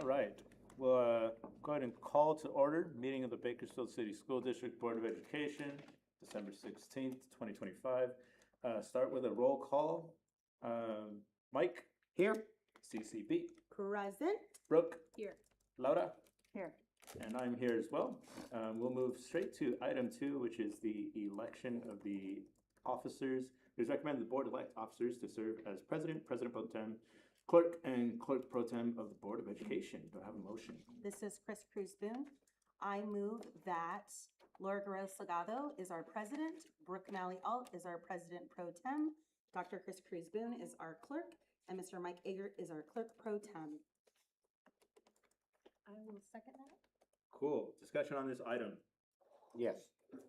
All right, we'll go ahead and call to order meeting of the Bakersfield City School District Board of Education, December 16th, 2025. Start with a roll call. Mike? Here. CCB? Present. Brooke? Here. Laura? Here. And I'm here as well. We'll move straight to item 2, which is the election of the officers. It is recommended the board elect officers to serve as president, president pro tem, clerk, and clerk pro tem of the Board of Education. Do I have a motion? This is Chris Cruz Boone. I move that Laura Guerrero Salgado is our president, Brooke Malley Alt is our president pro tem, Dr. Chris Cruz Boone is our clerk, and Mr. Mike Eger is our clerk pro tem. I will second that. Cool. Discussion on this item. Yes.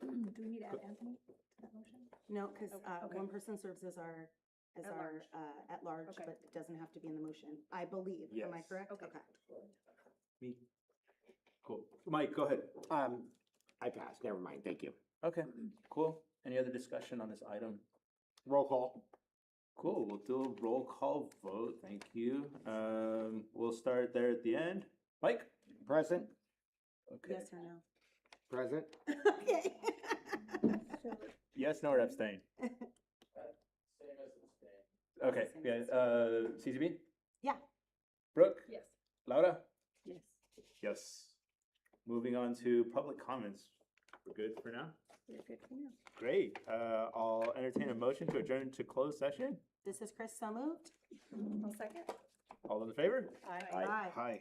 Do we need to add Anthony to that motion? No, because one person serves as our at large, Okay. but it doesn't have to be in the motion, I believe. Am I Yes. correct? Okay. Me? Cool. Mike, go ahead. I passed. Never mind. Thank you. Okay, cool. Any other discussion on this item? Roll call. Cool, we'll do a roll call vote. Thank you. We'll start there at the end. Mike? Present. Okay. Yes or no? Present. Okay. Yes, no, or abstain? Okay, yeah, CCB? Yeah. Brooke? Yes. Laura? Yes. Yes. Moving on to public comments. We're good for now? You're good for now. Great. I'll entertain a motion to adjourn to closed session. This is Chris, so moved. I'll second. All in favor? Aye. Aye. Aye.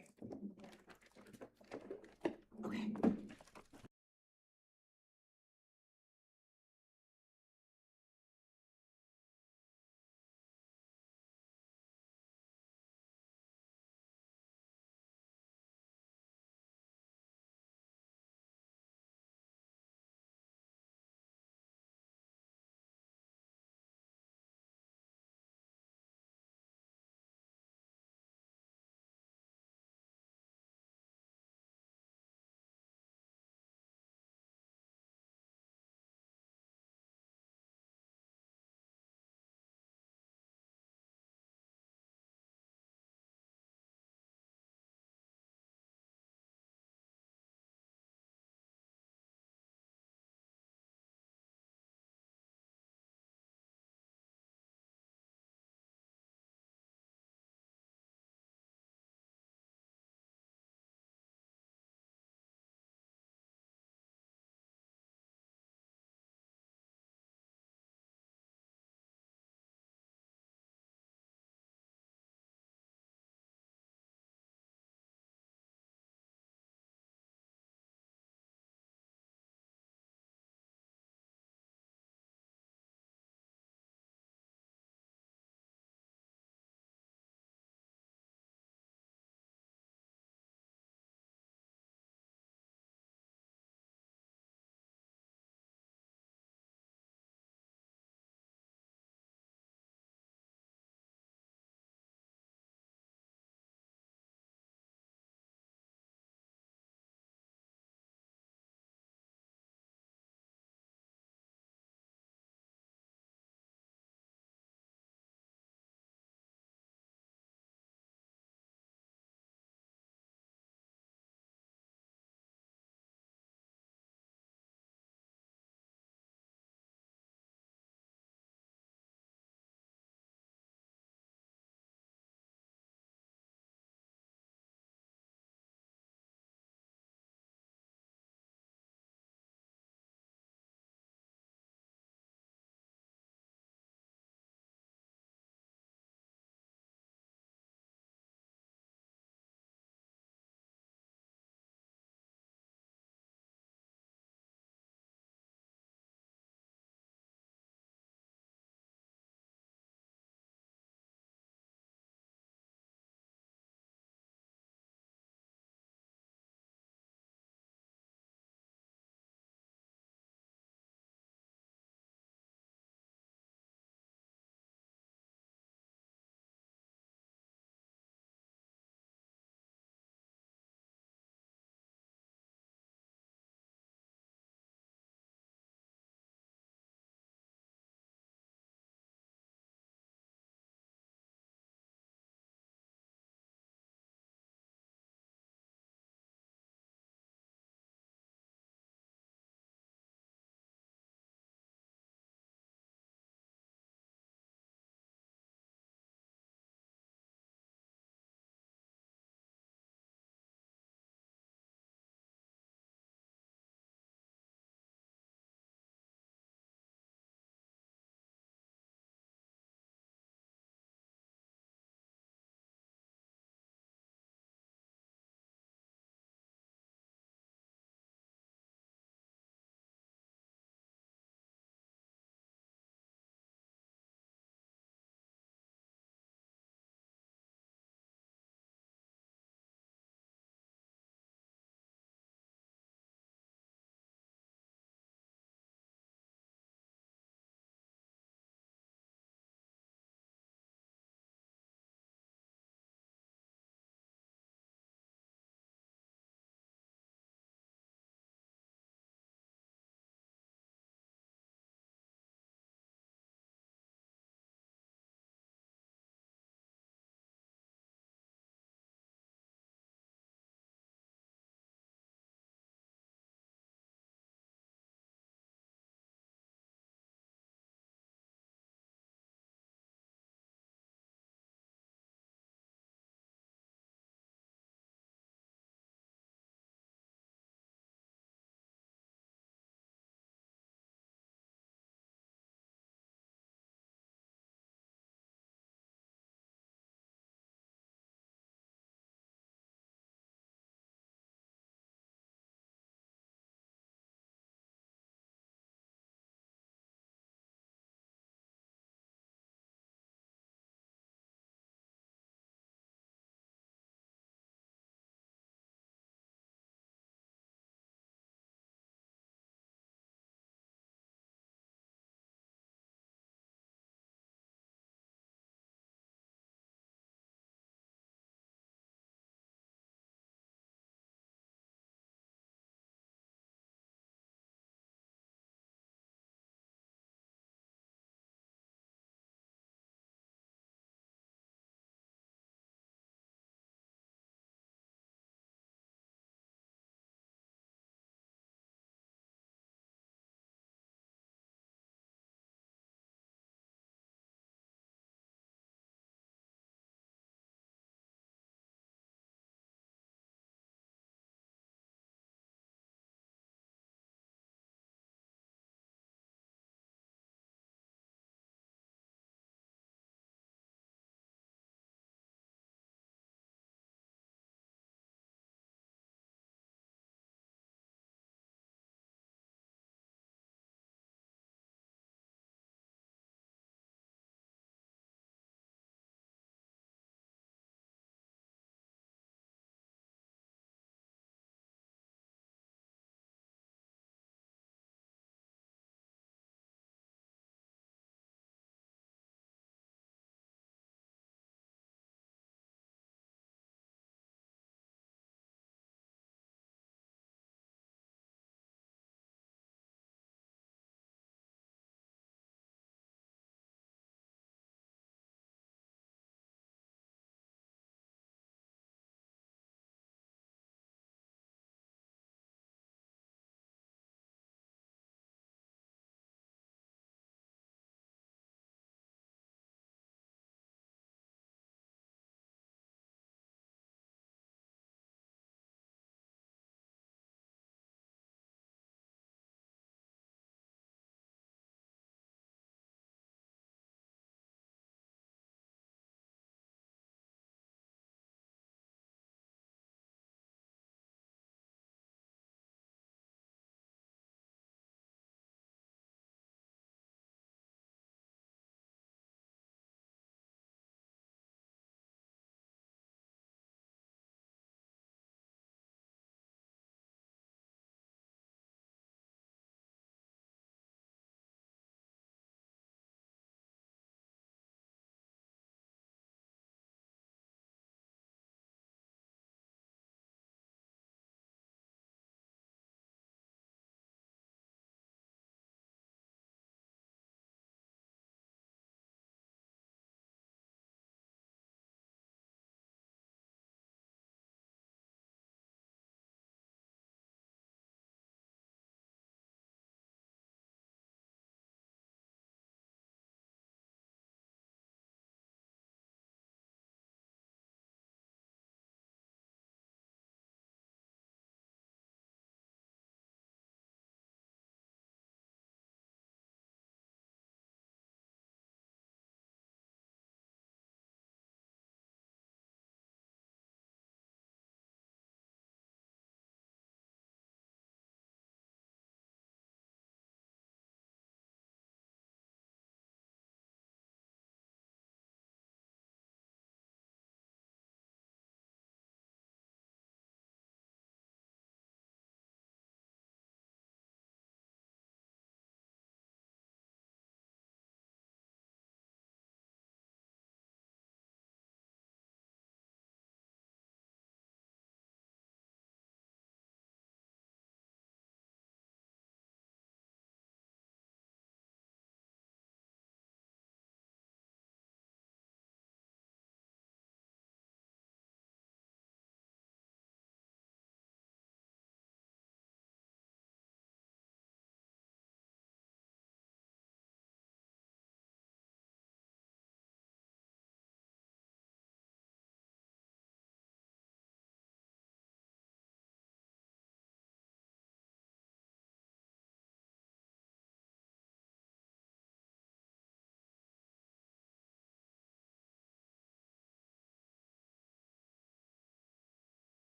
Okay.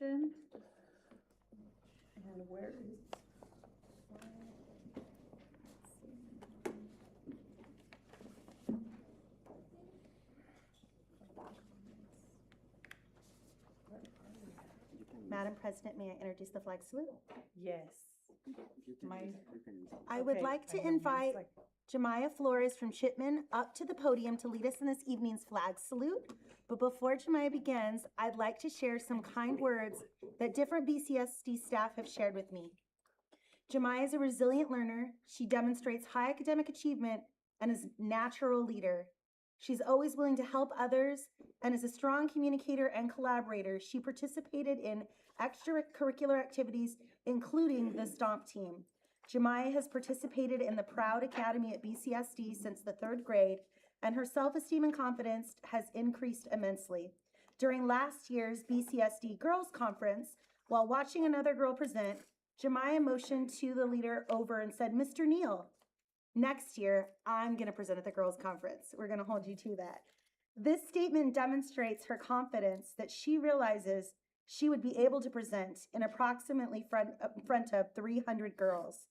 session. And where is? Madam President, may I introduce the flag salute? Yes. I would Okay, like to I know, mine's invite like- Jemiah Flores from Shipman up to the podium to lead us in this evening's flag salute. But before Jemiah begins, I'd like to share some kind words that different BCSD staff have shared with me. Jemiah is a resilient learner. She demonstrates high academic achievement and is a natural leader. She's always willing to help others and is a strong communicator and collaborator. She participated in extracurricular activities, including the Stomp team. Jemiah has participated in the Proud Academy at BCSD since the 3rd grade, and her self-esteem and confidence has increased immensely. During last year's BCSD Girls Conference, while watching another girl present, Jemiah motioned to the leader over and said, "Mr. Neal, next year, I'm going to present at the Girls Conference. We're going to hold you to that." This statement demonstrates her confidence that she realizes she would be able to present in approximately front of 300 girls.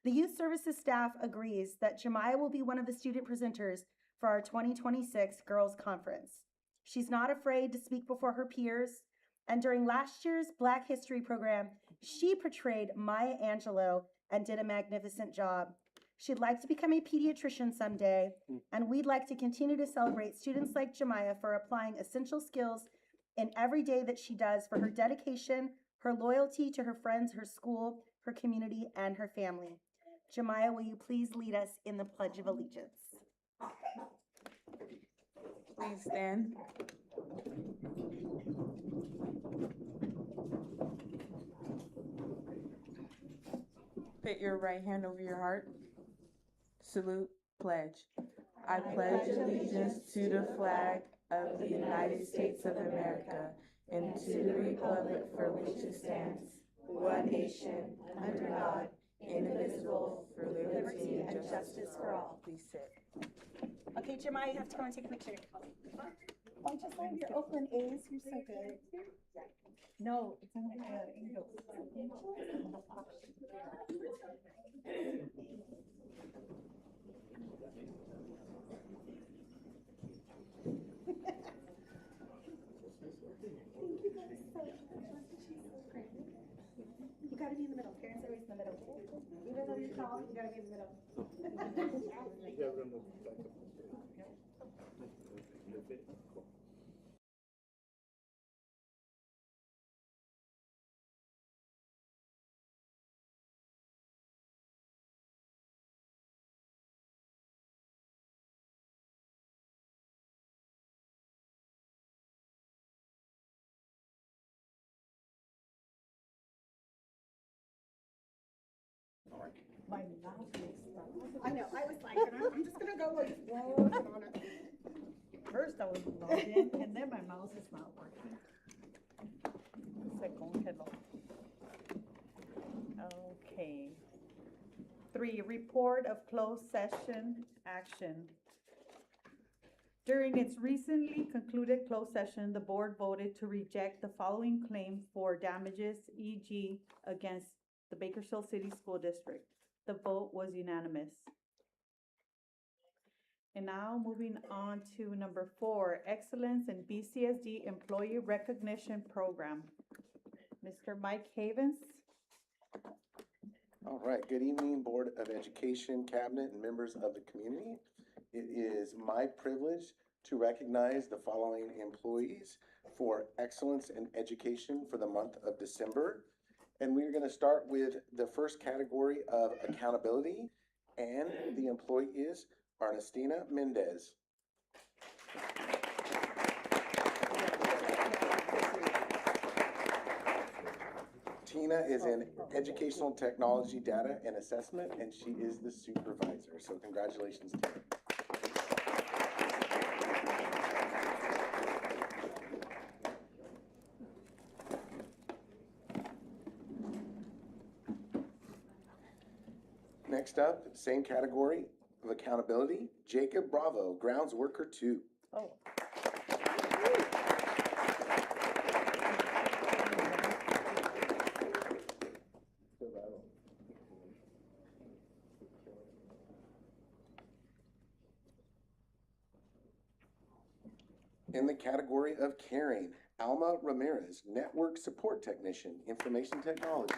The Youth Services staff agrees that Jemiah will be one of the student presenters for our 2026 Girls Conference. She's not afraid to speak before her peers, and during last year's Black History program, she portrayed Maya Angelou and did a magnificent job. She'd like to become a pediatrician someday, and we'd like to continue to celebrate students like Jemiah for applying essential skills in every day that she does, for her dedication, her loyalty to her friends, her school, her community, and her family. Jemiah, will you please lead us in the Pledge of Allegiance? Please stand. Put your right hand over your heart. Salute, pledge. I pledge allegiance to the flag of the United States of America and to the republic for which it stands, one nation, under God, indivisible, for liberty and justice for all. Please sit. Okay, Jemiah, you have to come and take a picture. Oh, just like your Oakland A's, you're so good. No, it's only Angels. You gotta be in the middle. Parents are always in the middle. Even though you're tall, you gotta be in the middle. My mouth is stuck. I know, I was like, I'm just gonna go like, working on it. First I was logged in, and then my mouse is not working. Se congeló. Okay. 3, report of closed session action. During its recently concluded closed session, the board voted to reject the following claim for damages, e.g. against the Bakersfield City School District. The vote was unanimous. And now moving on to number 4, Excellence in BCSD Employee Recognition Program. Mr. Mike Havens. All right, good evening, Board of Education, Cabinet, and members of the community. It is my privilege to recognize the following employees for excellence in education for the month of December. And we're going to start with the first category of accountability, and the employee is Ernestina Mendez. Tina is in educational technology data and assessment, and she is the supervisor. So congratulations, Tina. Next up, same category of accountability, Jacob Bravo, grounds worker 2. Oh. In the category of caring, Alma Ramirez, Network Support Technician, Information Technology.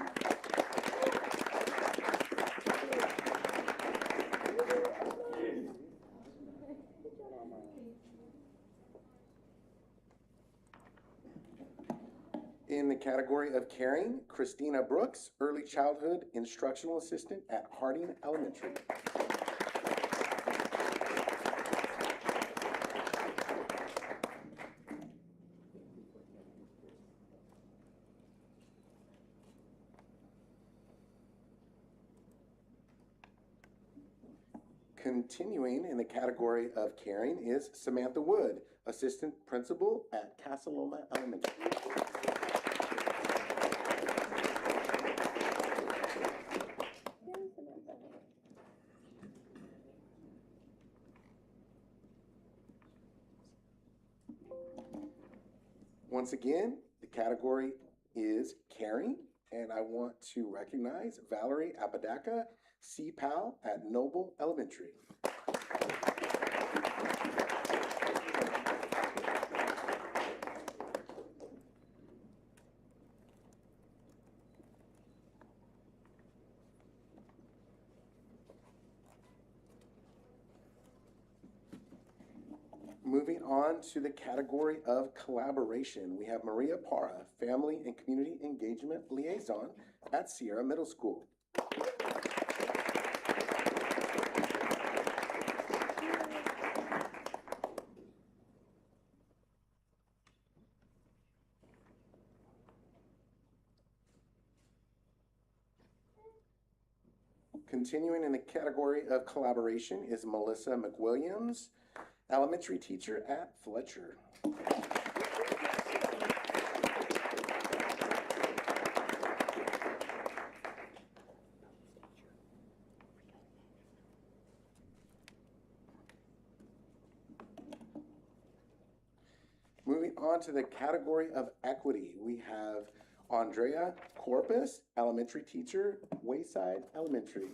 In the category of caring, Christina Brooks, Early Childhood Instructional Assistant at Harding Elementary. Continuing in the category of caring is Samantha Wood, Assistant Principal at Casaloma Elementary. Once again, the category is caring, and I want to recognize Valerie Apodaca, CPAL at Noble Elementary. Moving on to the category of collaboration, we have Maria Parra, Family and Community Engagement Liaison at Sierra Middle School. Continuing in the category of collaboration is Melissa McWilliams, elementary teacher at Fletcher. Moving on to the category of equity, we have Andrea Corpus, elementary teacher, Wayside Elementary.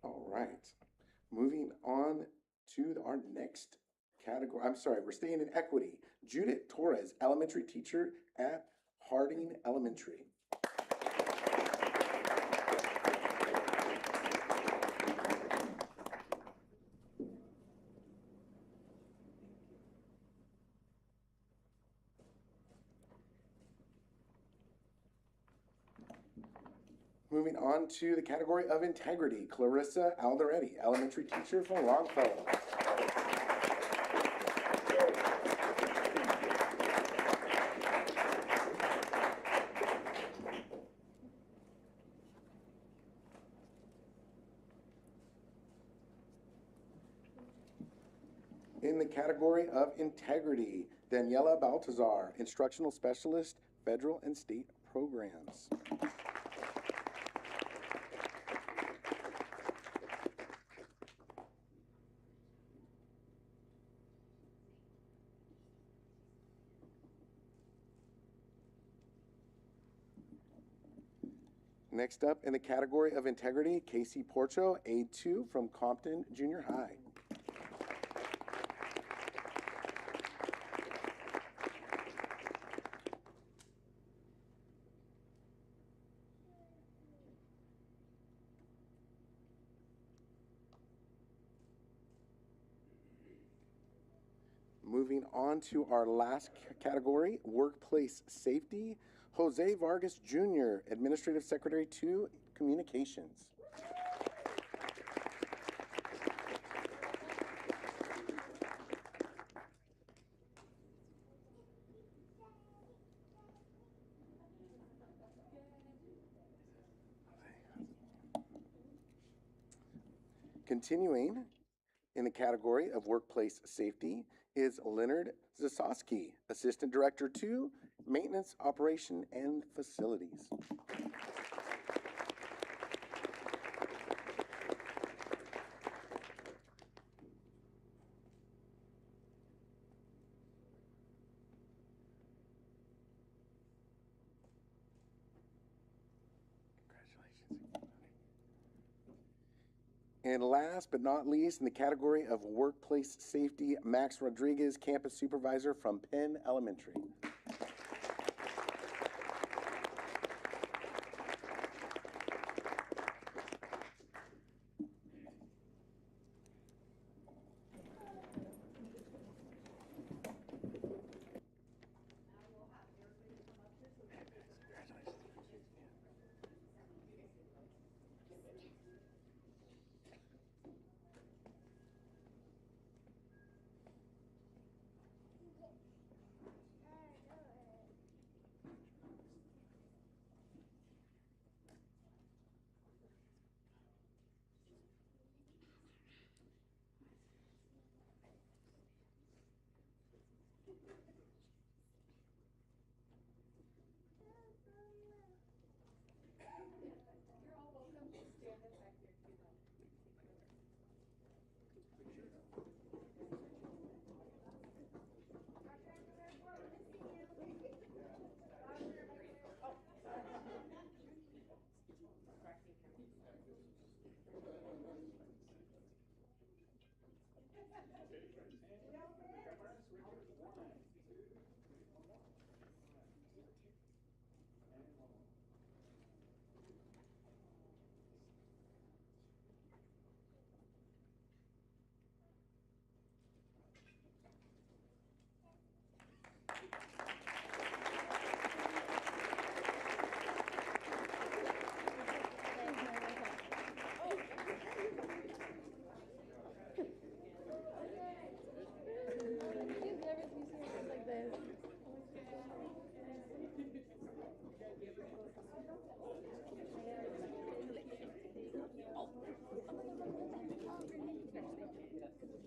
All right, moving on to our next category. I'm sorry, we're staying in equity. Judith Torres, elementary teacher at Harding Elementary. Moving on to the category of integrity, Clarissa Alderetti, elementary teacher from Longfellow. In the category of integrity, Daniela Baltazar, instructional specialist, federal and state programs. Next up in the category of integrity, Casey Porcho, Aide 2 from Compton Junior High. Moving on to our last category, workplace safety, Jose Vargas Jr., Administrative Secretary 2, Communications. Continuing in the category of workplace safety is Leonard Zasowski, Assistant Director 2, Maintenance, Operation, and Facilities. And last but not least, in the category of workplace safety, Max Rodriguez, campus supervisor from Penn Elementary.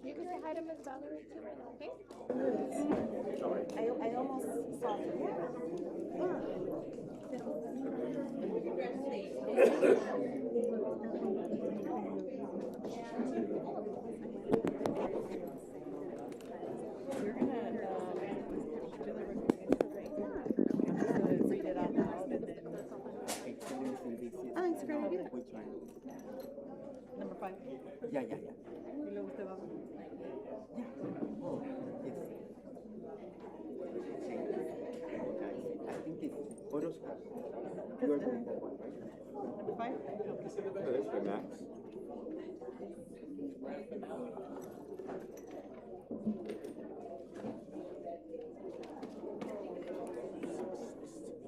You can say hi to Miss Valerie too, okay? I almost saw it. You're gonna, do the recording, right? So read it out loud and then. Ah, it's great. Which one? Number 5. Yeah. Y luego usted va. Oh, yes. I think it's horoscope. You are doing that one, right? Number 5? Oh, that's for Max.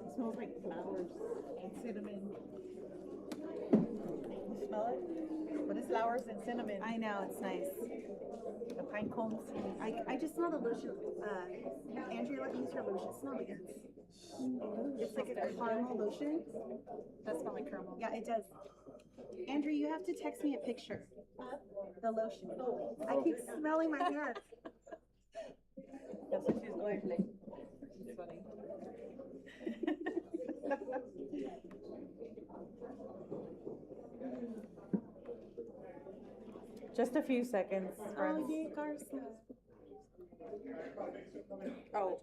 It smells like flowers and cinnamon. You smell it? But it's flowers and cinnamon. I know, it's nice. The pine cones. I just smell the lotion. Andrea, let me use your lotion. Smell it. It's like a caramel lotion. That smells like caramel. Yeah, it does. Andrea, you have to text me a picture. The lotion. I keep smelling my hands. That's what she's going to It's funny. Just a few seconds, friends. Oh, yeah, Garza. Oh,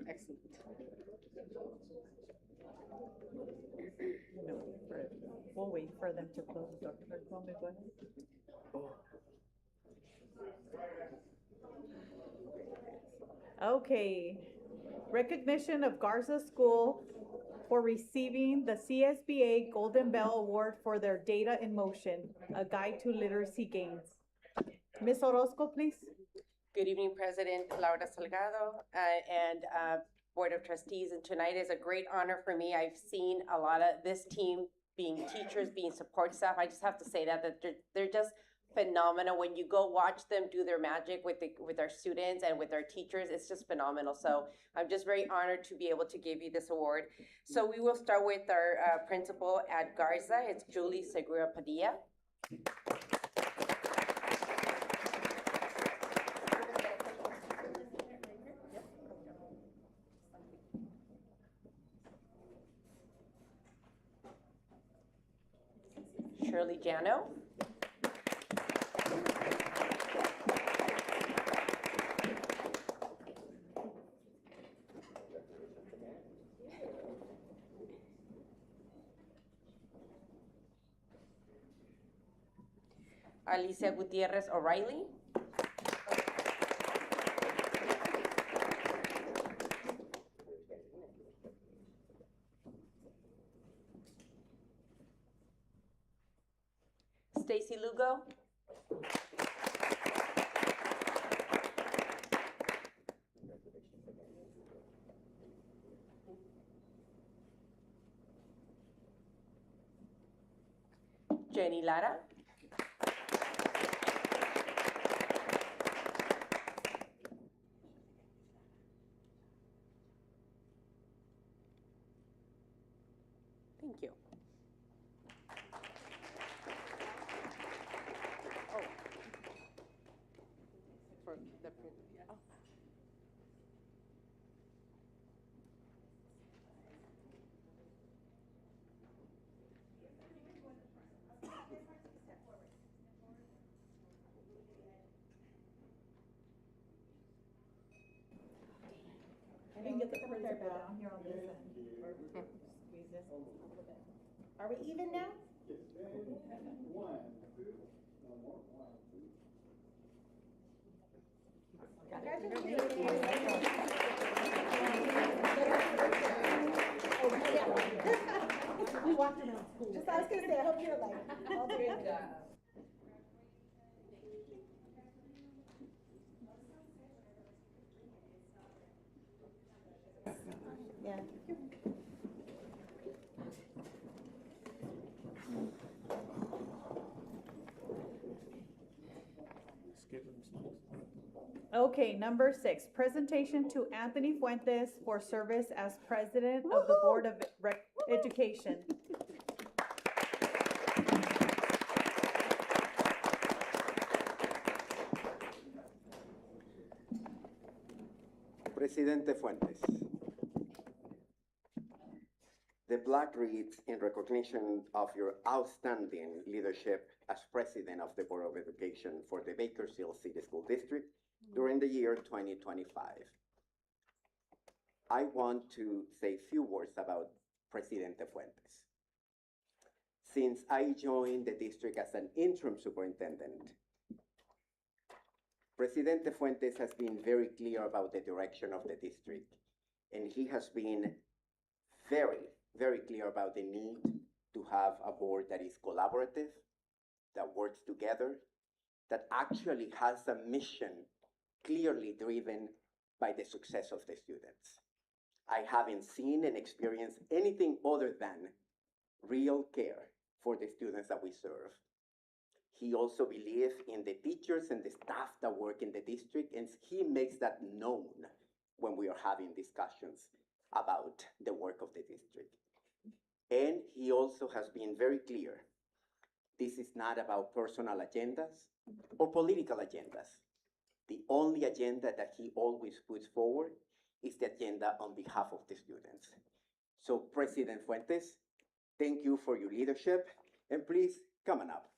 excellent. No, we'll wait for them to close the door. Go ahead. Okay, recognition of Garza School for receiving the CSBA Golden Bell Award for their Data in Motion, a guide to literacy gains. Ms. Orozco, please. Good evening, President Laura Salgado and Board of Trustees. And tonight is a great honor for me. I've seen a lot of this team being teachers, being support staff. I just have to say that they're just phenomenal. When you go watch them do their magic with our students and with our teachers, it's just phenomenal. So I'm just very honored to be able to give you this award. So we will start with our principal at Garza. It's Julie Segura Padilla. Shirley Jano. Alicia Gutierrez O'Reilly. Stacy Lugo. Jenny Lara. Thank you. Oh. For the oh. You can get the printer down here on this end. Squeeze this a little bit. Are we even now? We walked around school. Just, I was gonna say, I hope you're like, all together. Yeah. Skip them some. Okay, number 6, presentation to Anthony Fuentes for service as president of the Board of Education. Presidente Fuentes. The plaque reads in recognition of your outstanding leadership as president of the Board of Education for the Bakersfield City School District during the year 2025. I want to say a few words about Presidente Fuentes. Since I joined the district as an interim superintendent, Presidente Fuentes has been very clear about the direction of the district, and he has been very clear about the need to have a board that is collaborative, that works together, that actually has a mission clearly driven by the success of the students. I haven't seen and experienced anything other than real care for the students that we serve. He also believes in the teachers and the staff that work in the district, and he makes that known when we are having discussions about the work of the district. And he also has been very clear, this is not about personal agendas or political agendas. The only agenda that he always puts forward is the agenda on behalf of the students. So President Fuentes, thank you for your leadership, and please come on up.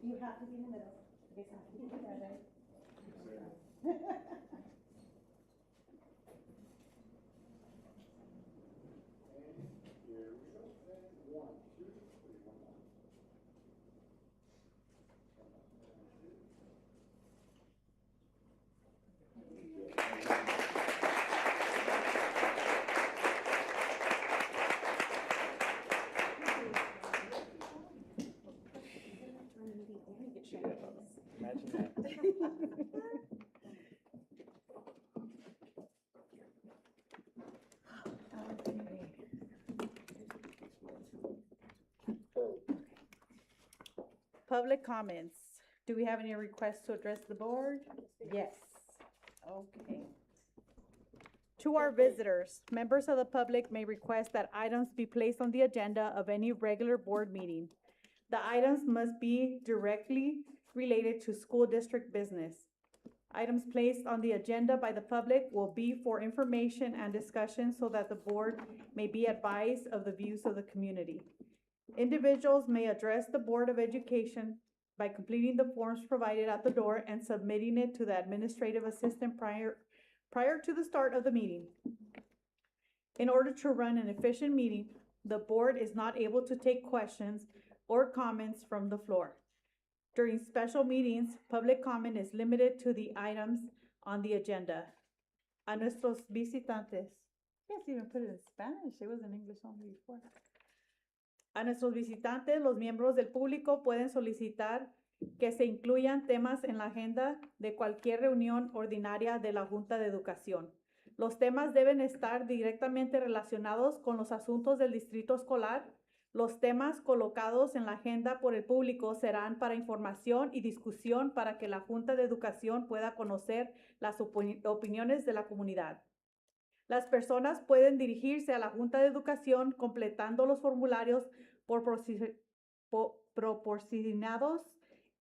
You have to be in the middle. You guys have to be together. Imagine that. Public comments. Do we have any requests to address the board? Yes. Okay. To our visitors, members of the public may request that items be placed on the agenda of any regular board meeting. The items must be directly related to school district business. Items placed on the agenda by the public will be for information and discussion so that the board may be advised of the views of the community. Individuals may address the Board of Education by completing the forms provided at the door and submitting it to the administrative assistant prior to the start of the meeting. In order to run an efficient meeting, the board is not able to take questions or comments from the floor. During special meetings, public comment is limited to the items on the agenda. A nuestros visitantes, yes, even put it in Spanish, it was in English only before. A nuestros visitantes, los miembros del público pueden solicitar que se incluyan temas en la agenda de cualquier reunión ordinaria de la Junta de Educación. Los temas deben estar directamente relacionados con los asuntos del distrito escolar. Los temas colocados en la agenda por el público serán para información y discusión para que la Junta de Educación pueda conocer las opiniones de la comunidad. Las personas pueden dirigirse a la Junta de Educación completando los formularios proporcionados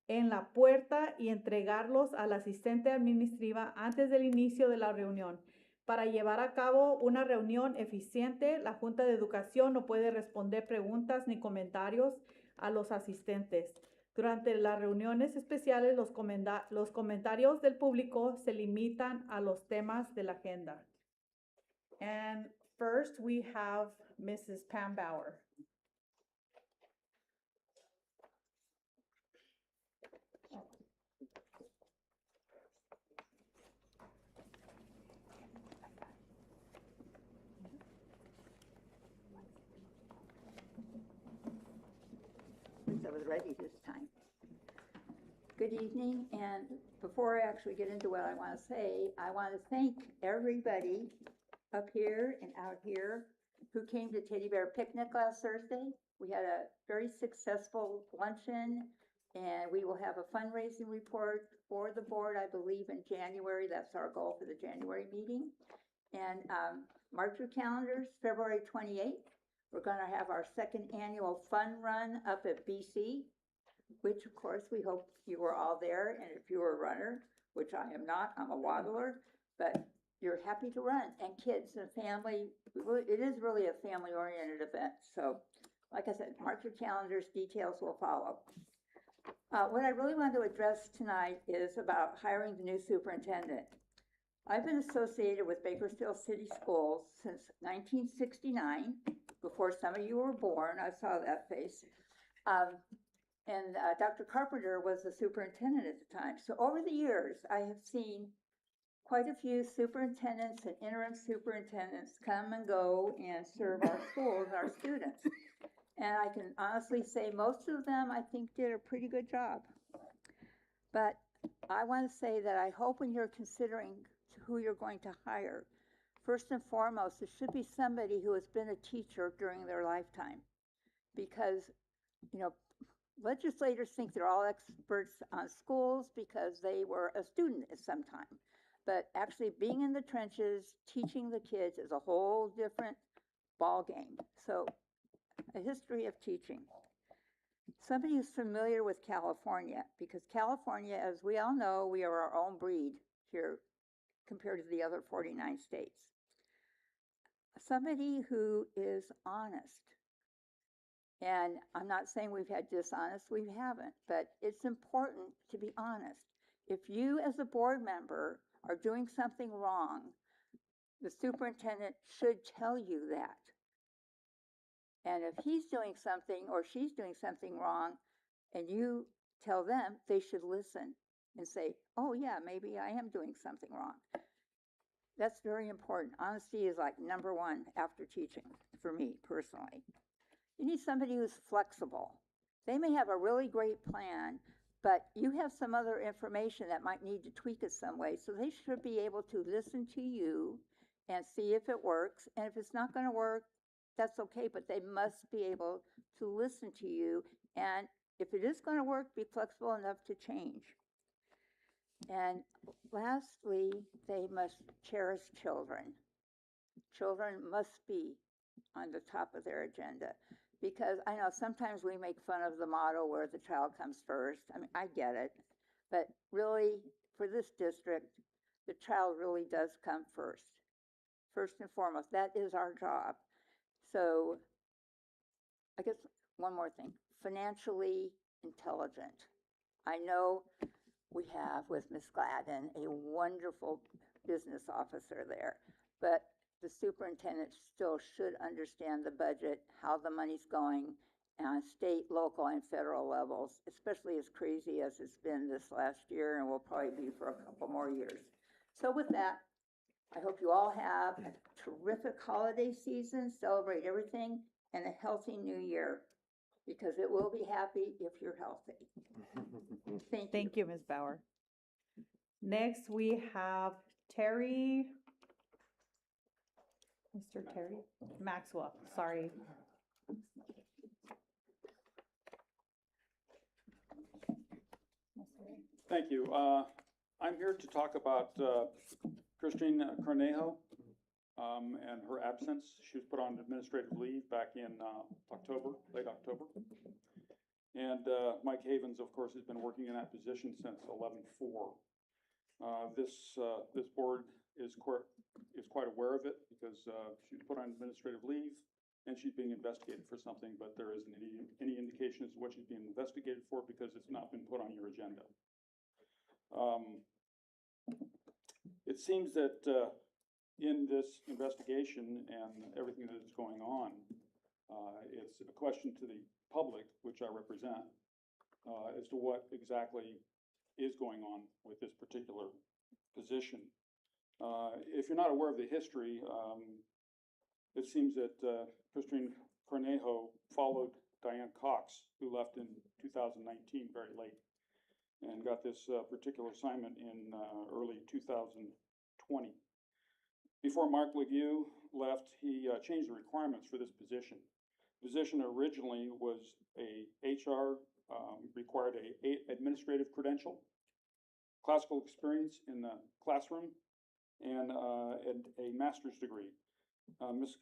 en la puerta y entregarlos al asistente administrativa antes del inicio de la reunión. Para llevar a cabo una reunión eficiente, la Junta de Educación no puede responder preguntas ni comentarios a los asistentes. Durante las reuniones especiales, los comentarios del público se limitan a los temas de la agenda. And first we have Mrs. Pam Bauer. I was ready this time. Good evening, and before I actually get into what I want to say, I want to thank everybody up here and out here who came to Teddy Bear Picnic last Thursday. We had a very successful luncheon, and we will have a fundraising report for the board, I believe, in January. That's our goal for the January meeting. And mark your calendars, February 28th. We're going to have our second annual fun run up at BC, which of course we hope you were all there. And if you were a runner, which I am not, I'm a waddler, but you're happy to run. And kids and family, it is really a family-oriented event. So like I said, mark your calendars, details will follow. What I really want to address tonight is about hiring the new superintendent. I've been associated with Bakersfield City Schools since 1969, before some of you were born. I saw that face. And Dr. Carpenter was the superintendent at the time. So over the years, I have seen quite a few superintendents and interim superintendents come and go and serve our schools, our students. And I can honestly say most of them, I think, did a pretty good job. But I want to say that I hope when you're considering who you're going to hire, first and foremost, it should be somebody who has been a teacher during their lifetime. Because, you know, legislators think they're all experts on schools because they were a student at some time. But actually being in the trenches, teaching the kids is a whole different ball game. So a history of teaching. Somebody who's familiar with California, because California, as we all know, we are our own breed here compared to the other 49 states. Somebody who is honest. And I'm not saying we've had dishonest, we haven't, but it's important to be honest. If you as a board member are doing something wrong, the superintendent should tell you that. And if he's doing something or she's doing something wrong and you tell them, they should listen and say, oh yeah, maybe I am doing something wrong. That's very important. Honesty is like number one after teaching for me personally. You need somebody who's flexible. They may have a really great plan, but you have some other information that might need to tweak it some way. So they should be able to listen to you and see if it works. And if it's not going to work, that's okay, but they must be able to listen to you. And if it is going to work, be flexible enough to change. And lastly, they must cherish children. Children must be on the top of their agenda. because I know sometimes we make fun of the motto where the child comes first. I mean, I get it. But really, for this district, the child really does come first. First and foremost, that is our job. So I guess one more thing, financially intelligent. I know we have with Ms. Gladden a wonderful business officer there, but the superintendent still should understand the budget, how the money's going on state, local, and federal levels, especially as crazy as it's been this last year and will probably be for a couple more years. So with that, I hope you all have a terrific holiday season, celebrate everything, and a healthy new year, because it will be happy if you're healthy. Thank you. Thank you, Ms. Bauer. Next, we have Terry. Mr. Terry Maxwell, sorry. Thank you. I'm here to talk about Christine Cornejo and her absence. She was put on administrative leave back in October, late October. And Mike Havens, of course, has been working in that position since 11/4. This board is quite aware of it because she was put on administrative leave and she's being investigated for something, but there isn't any indication as to what she's being investigated for because it's not been put on your agenda. It seems that in this investigation and everything that is going on, it's a question to the public, which I represent, as to what exactly is going on with this particular position. If you're not aware of the history, it seems that Christine Cornejo followed Diane Cox, who left in 2019 very late, and got this particular assignment in early 2020. Before Mark Legue left, he changed the requirements for this position. The position originally was a HR, required a administrative credential, classical experience in the classroom, and a master's degree. Ms.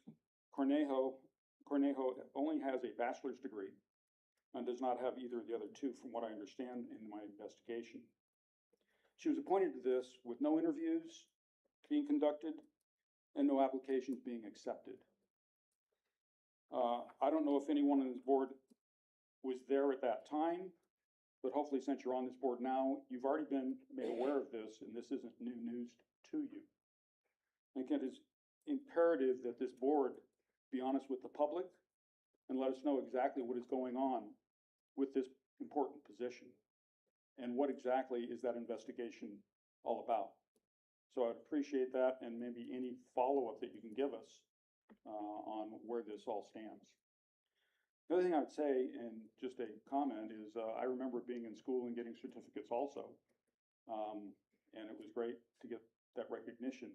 Cornejo only has a bachelor's degree and does not have either of the other two, from what I understand in my investigation. She was appointed to this with no interviews being conducted and no applications being accepted. I don't know if anyone on this board was there at that time, but hopefully since you're on this board now, you've already been made aware of this and this isn't new news to you. I think it is imperative that this board be honest with the public and let us know exactly what is going on with this important position and what exactly is that investigation all about. So I'd appreciate that and maybe any follow-up that you can give us on where this all stands. The other thing I would say, and just a comment, is I remember being in school and getting certificates also. And it was great to get that recognition.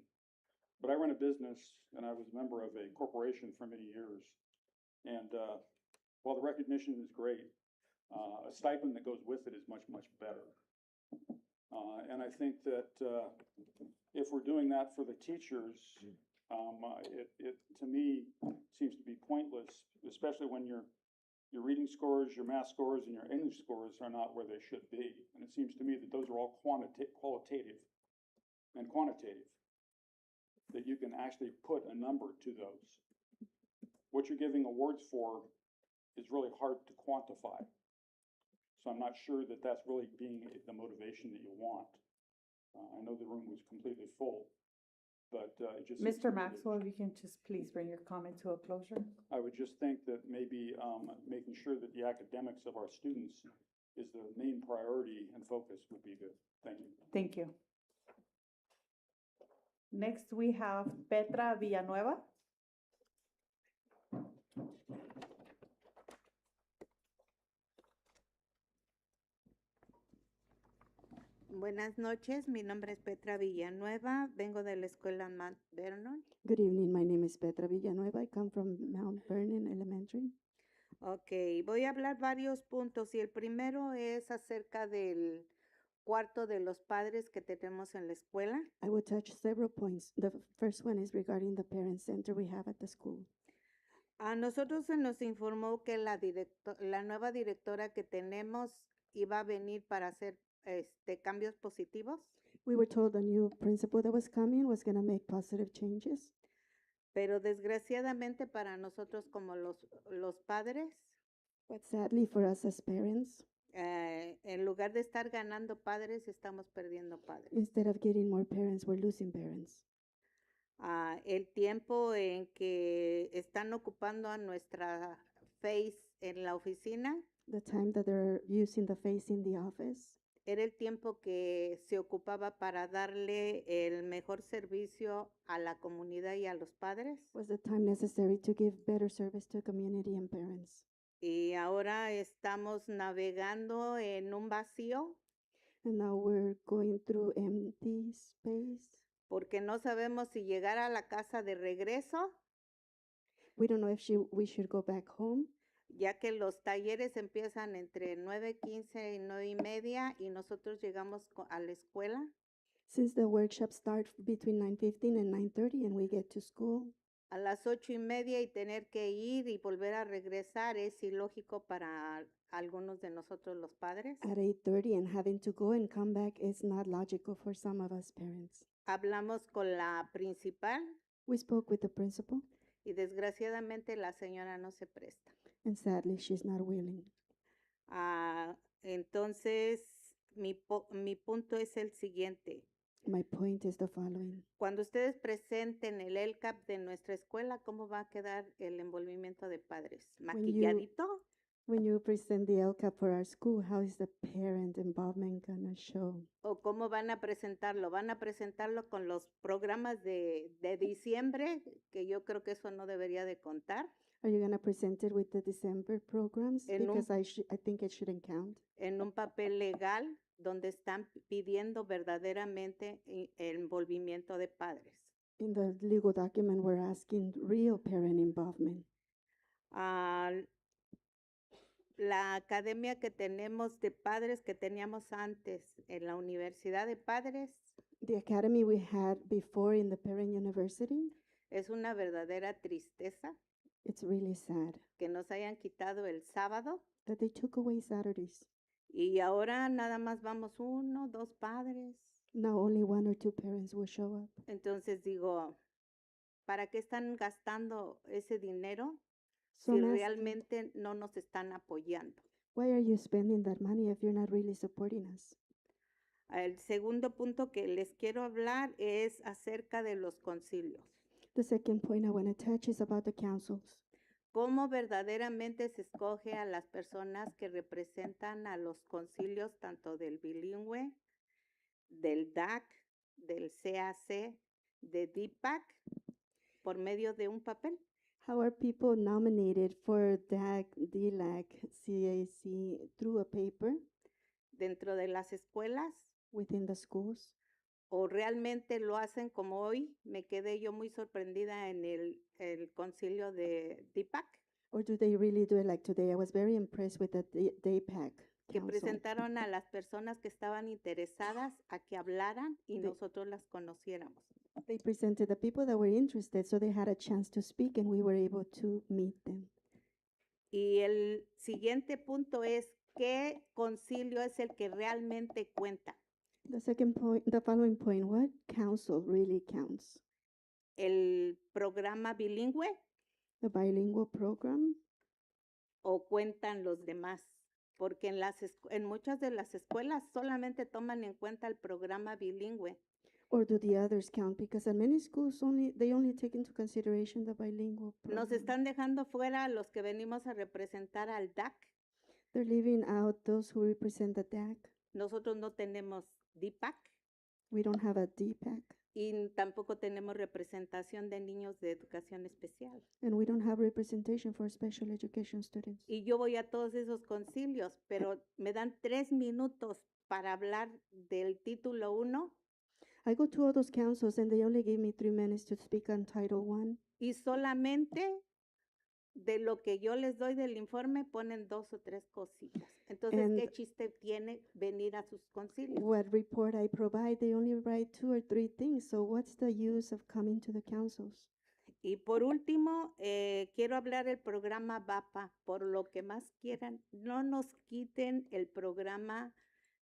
But I run a business and I was a member of a corporation for many years. And while the recognition is great, a stipend that goes with it is much, much better. And I think that if we're doing that for the teachers, it to me seems to be pointless, especially when your reading scores, your math scores, and your English scores are not where they should be. And it seems to me that those are all qualitative and quantitative, that you can actually put a number to those. What you're giving awards for is really hard to quantify. So I'm not sure that that's really being the motivation that you want. I know the room was completely full, but it just seems to Mr. me that Maxwell, if you can just please bring your comment to a closure. I would just think that maybe making sure that the academics of our students is the main priority and focus would be good. Thank you. Thank you. Next, we have Petra Villanueva. Buenas noches, mi nombre es Petra Villanueva, vengo de la escuela Mount Vernon. Good evening, my name is Petra Villanueva. I come from Mount Vernon Elementary. Ok, voy a hablar varios puntos y el primero es acerca del cuarto de los padres que tenemos en la escuela. I will touch several points. The first one is regarding the parent center we have at the school. A nosotros se nos informó que la nueva directora que tenemos iba a venir para hacer cambios positivos, We were told the new principal that was coming was going to make positive changes. pero desgraciadamente para nosotros como los padres, But sadly for us as parents, en lugar de estar ganando padres, estamos perdiendo padres. instead of getting more parents, we're losing parents. El tiempo en que están ocupando a nuestra face en la oficina The time that they're using the face in the office era el tiempo que se ocupaba para darle el mejor servicio a la comunidad y a los padres. was the time necessary to give better service to community and parents. Y ahora estamos navegando en un vacío And now we're going through empty space. porque no sabemos si llegar a la casa de regreso, We don't know if we should go back home, ya que los talleres empiezan entre 9:15 y 9:30 y nosotros llegamos a la escuela. since the workshops start between 9:15 and 9:30 and we get to school A las 8:30 y tener que ir y volver a regresar es ilógico para algunos de nosotros los padres. at 8:30 and having to go and come back is not logical for some of us parents. Hablamos con la principal We spoke with the principal, y desgraciadamente la señora no se presta. and sadly she's not willing. Entonces, mi punto es el siguiente. My point is the following. Cuando ustedes presenten el LCAP de nuestra escuela, ¿cómo va a quedar el envolvimiento de padres? ¿Maquilladito? When you present the LCAP for our school, how is the parent involvement gonna show? ¿O cómo van a presentarlo? ¿Van a presentarlo con los programas de diciembre? Que yo creo que eso no debería de contar. Are you gonna present it with the December programs? Because I think it shouldn't count. En un papel legal donde están pidiendo verdaderamente el envolvimiento de padres. In the legal document, we're asking real parent involvement. La academia que tenemos de padres que teníamos antes en la Universidad de Padres The academy we had before in the parent university, es una verdadera tristeza it's really sad que nos hayan quitado el sábado that they took away Saturdays. y ahora nada más vamos 1, 2 padres. Now only 1 or 2 parents will show up. Entonces digo, ¿para qué están gastando ese dinero So si I'm asking, realmente no nos están apoyando? why are you spending that money if you're not really supporting us? El segundo punto que les quiero hablar es acerca de los concilios. The second point I want to touch is about the councils. ¿Cómo verdaderamente se escoge a las personas que representan a los concilios tanto del bilingüe, del DAC, del CAC, de DPAC, por medio de un papel? How are people nominated for DAC, DLAC, CAC through a paper Dentro de las escuelas, within the schools? o realmente lo hacen como hoy? Me quedé yo muy sorprendida en el concilio de DPAC, Or do they really do it like today? I was very impressed with the DAPAC que council. presentaron a las personas que estaban interesadas a que hablaran y nosotros las conociéramos. They presented the people that were interested, so they had a chance to speak and we were able to meet them. Y el siguiente punto es, ¿qué concilio es el que realmente cuenta? The second point, the following point, what council really counts? ¿El programa bilingüe The bilingual program o cuentan los demás? Porque en muchas de las escuelas solamente toman en cuenta el programa bilingüe. or do the others count? Because at many schools they only take into consideration the bilingual program. Nos están dejando fuera a los que venimos a representar al DAC. They're leaving out those who represent the DAC. Nosotros no tenemos DPAC We don't have a DPAC y tampoco tenemos representación de niños de educación especial. and we don't have representation for special education students. Y yo voy a todos esos concilios, pero me dan 3 minutos para hablar del título 1 I go to all those councils and they only give me 3 minutes to speak on Title I. y solamente de lo que yo les doy del informe ponen 2 o 3 cositas. Entonces, And- ¿qué chiste tiene venir a sus concilios? What report I provide, they only write 2 or 3 things. So what's the use of coming to the councils? Y por último, quiero hablar del programa VAPA. Por lo que más quieran, no nos quiten el programa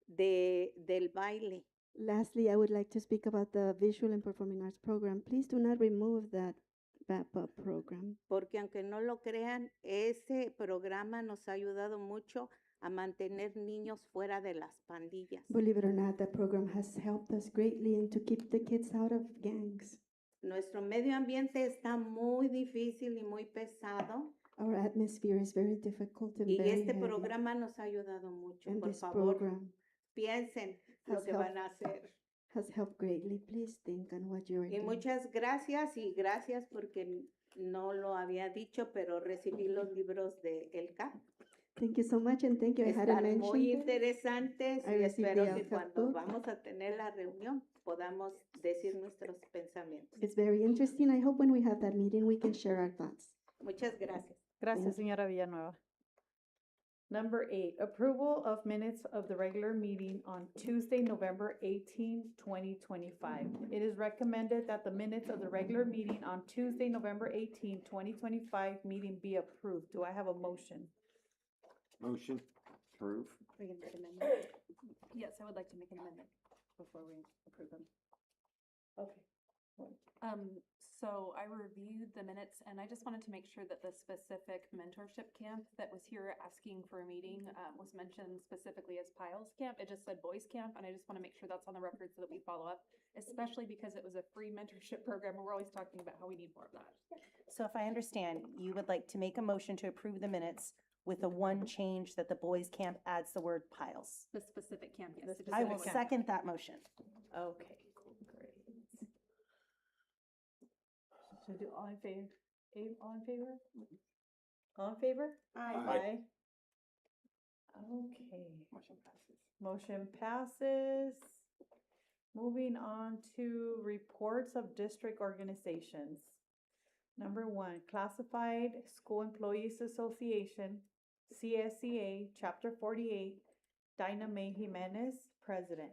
del baile. Lastly, I would like to speak about the Visual and Performing Arts program. Please do not remove that VAPA program. Porque aunque no lo crean, ese programa nos ha ayudado mucho a mantener niños fuera de las pandillas. Believe it or not, that program has helped us greatly and to keep the kids out of gangs. Nuestro medio ambiente está muy difícil y muy pesado. Our atmosphere is very difficult and Y very este heavy. programa nos ha ayudado mucho. And Por this favor, program piensen lo has que van a hacer. has helped greatly. Please think on what you're Y doing. muchas gracias y gracias porque no lo había dicho, pero recibí los libros de El CAP. Thank you so much and thank you. I hadn't Están muy mentioned it. interesantes I y received espero the que LCAP cuando book. vamos a tener la reunión podamos decir nuestros pensamientos. It's very interesting. I hope when we have that meeting, we can share our thoughts. Muchas gracias. Gracias, señora Villanueva. Number 8, approval of minutes of the regular meeting on Tuesday, November 18, 2025. It is recommended that the minutes of the regular meeting on Tuesday, November 18, 2025 meeting be approved. Do I have a motion? Motion. Approve. Are we gonna make an amendment? Yes, I would like to make an amendment before we approve them. Okay. So I reviewed the minutes and I just wanted to make sure that the specific mentorship camp that was here asking for a meeting, was mentioned specifically as Piles Camp. It just said Boys Camp, and I just want to make sure that's on the record so that we follow up, especially because it was a free mentorship program and we're always talking about how we need more of that. So if I understand, you would like to make a motion to approve the minutes with the one change that the boys camp adds the word piles. The specific camp, yes. The I will Specific camp. second that motion. Okay, great. So do all in favor? All in favor? All in favor? Aye. Okay, Motion passes. motion passes. Moving on to reports of district organizations. Number 1, Classified School Employees Association, CSEA, Chapter 48, Dinah May Jimenez, President.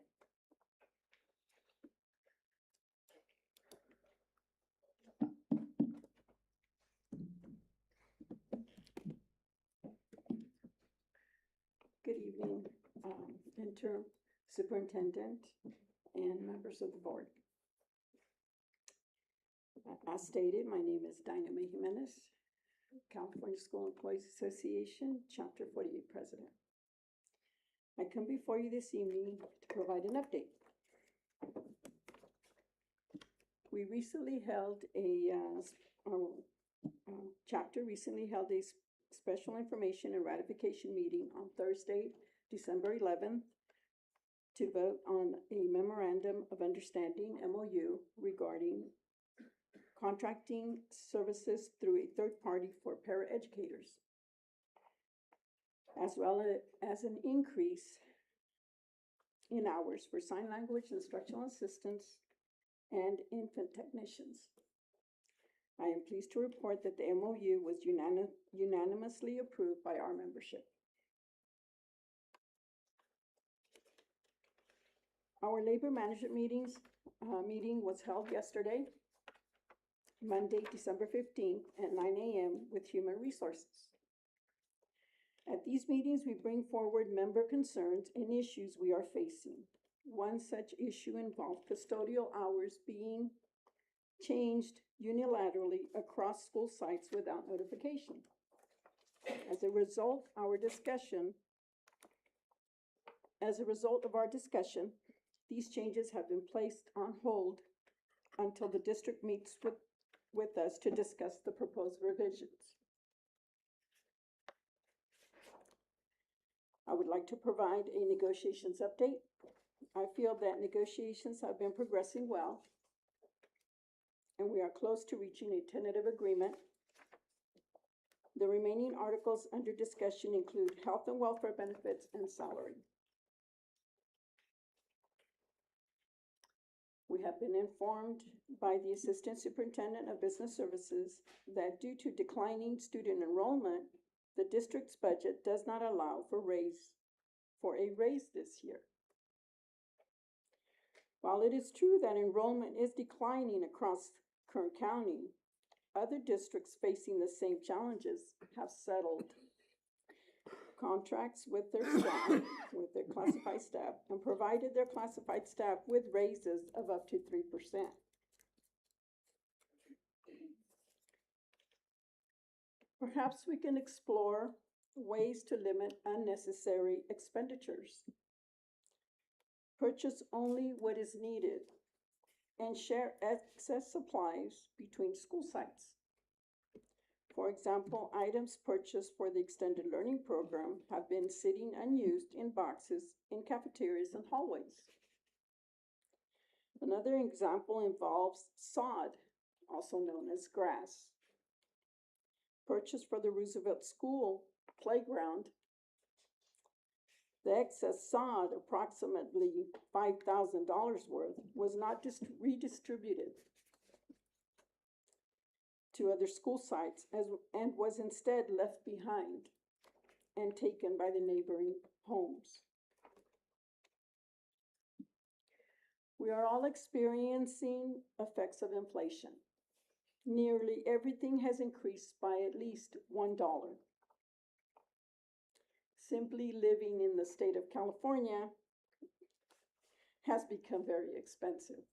Good evening, interim superintendent and members of the board. As stated, my name is Dinah May Jimenez, California School Employees Association, Chapter 48 President. I come before you this evening to provide an update. We recently held chapter recently held a special information and ratification meeting on Thursday, December 11th, to vote on a memorandum of understanding, MOU, regarding contracting services through a third party for paraeducators, as well as an increase in hours for sign language instructional assistants and infant technicians. I am pleased to report that the MOU was unanimously approved by our membership. Our labor management meeting was held yesterday, Monday, December 15th at 9 a.m. with Human Resources. At these meetings, we bring forward member concerns and issues we are facing. One such issue involved custodial hours being changed unilaterally across school sites without notification. As a result of our discussion, these changes have been placed on hold until the district meets with us to discuss the proposed revisions. I would like to provide a negotiations update. I feel that negotiations have been progressing well, and we are close to reaching a tentative agreement. The remaining articles under discussion include health and welfare benefits and salary. We have been informed by the Assistant Superintendent of Business Services that due to declining student enrollment, the district's budget does not allow for a raise this year. While it is true that enrollment is declining across Kern County, other districts facing the same challenges have settled contracts with their staff, with their classified staff, and provided their classified staff with raises of up to 3%. Perhaps we can explore ways to limit unnecessary expenditures. Purchase only what is needed and share excess supplies between school sites. For example, items purchased for the extended learning program have been sitting unused in boxes in cafeterias and hallways. Another example involves sod, also known as grass. Purchased for the Roosevelt School playground, the excess sod, approximately $5,000 worth, was not redistributed to other school sites and was instead left behind and taken by the neighboring homes. We are all experiencing effects of inflation. Nearly everything has increased by at least $1. Simply living in the state of California has become very expensive.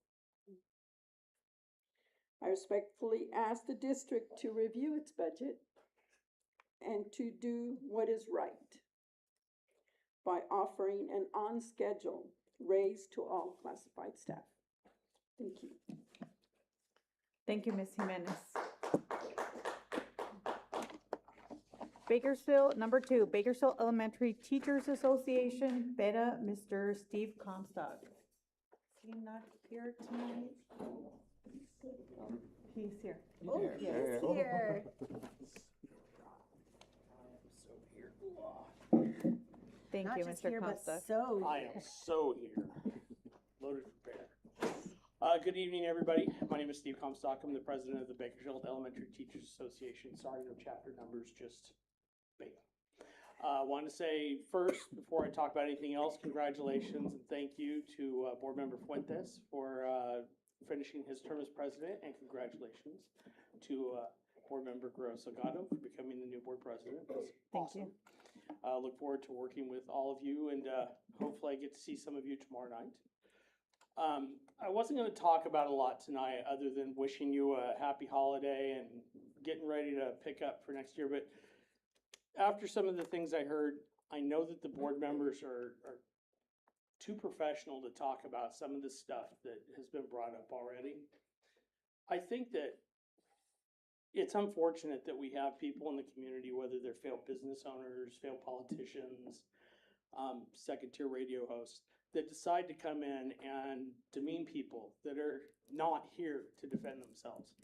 I respectfully ask the district to review its budget and to do what is right by offering an on-schedule raise to all classified staff. Thank you. Thank you, Ms. Jimenez. Bakersfield, number 2, Bakersfield Elementary Teachers Association, Beta, Mr. Steve Comstock. Is he not here tonight? He's here. Oh, he's here. Thank Not you, just Mr. here, but Comstock. so I am so here. Loaded for bear. Good evening, everybody. My name is Steve Comstock. I'm the president of the Bakersfield Elementary Teachers Association. Sorry, no chapter numbers, just bam. I want to say first, before I talk about anything else, congratulations and thank you to Board Member Fuentes for finishing his term as president, and congratulations to Board Member Guerrero-Salgado for becoming the new board president. That's awesome. Thank you. Look forward to working with all of you, and hopefully I get to see some of you tomorrow night. I wasn't going to talk about a lot tonight other than wishing you a happy holiday and getting ready to pick up for next year. But after some of the things I heard, I know that the board members are too professional to talk about some of the stuff that has been brought up already. I think that it's unfortunate that we have people in the community, whether they're failed business owners, failed politicians, second-tier radio hosts, that decide to come in and demean people that are not here to defend themselves.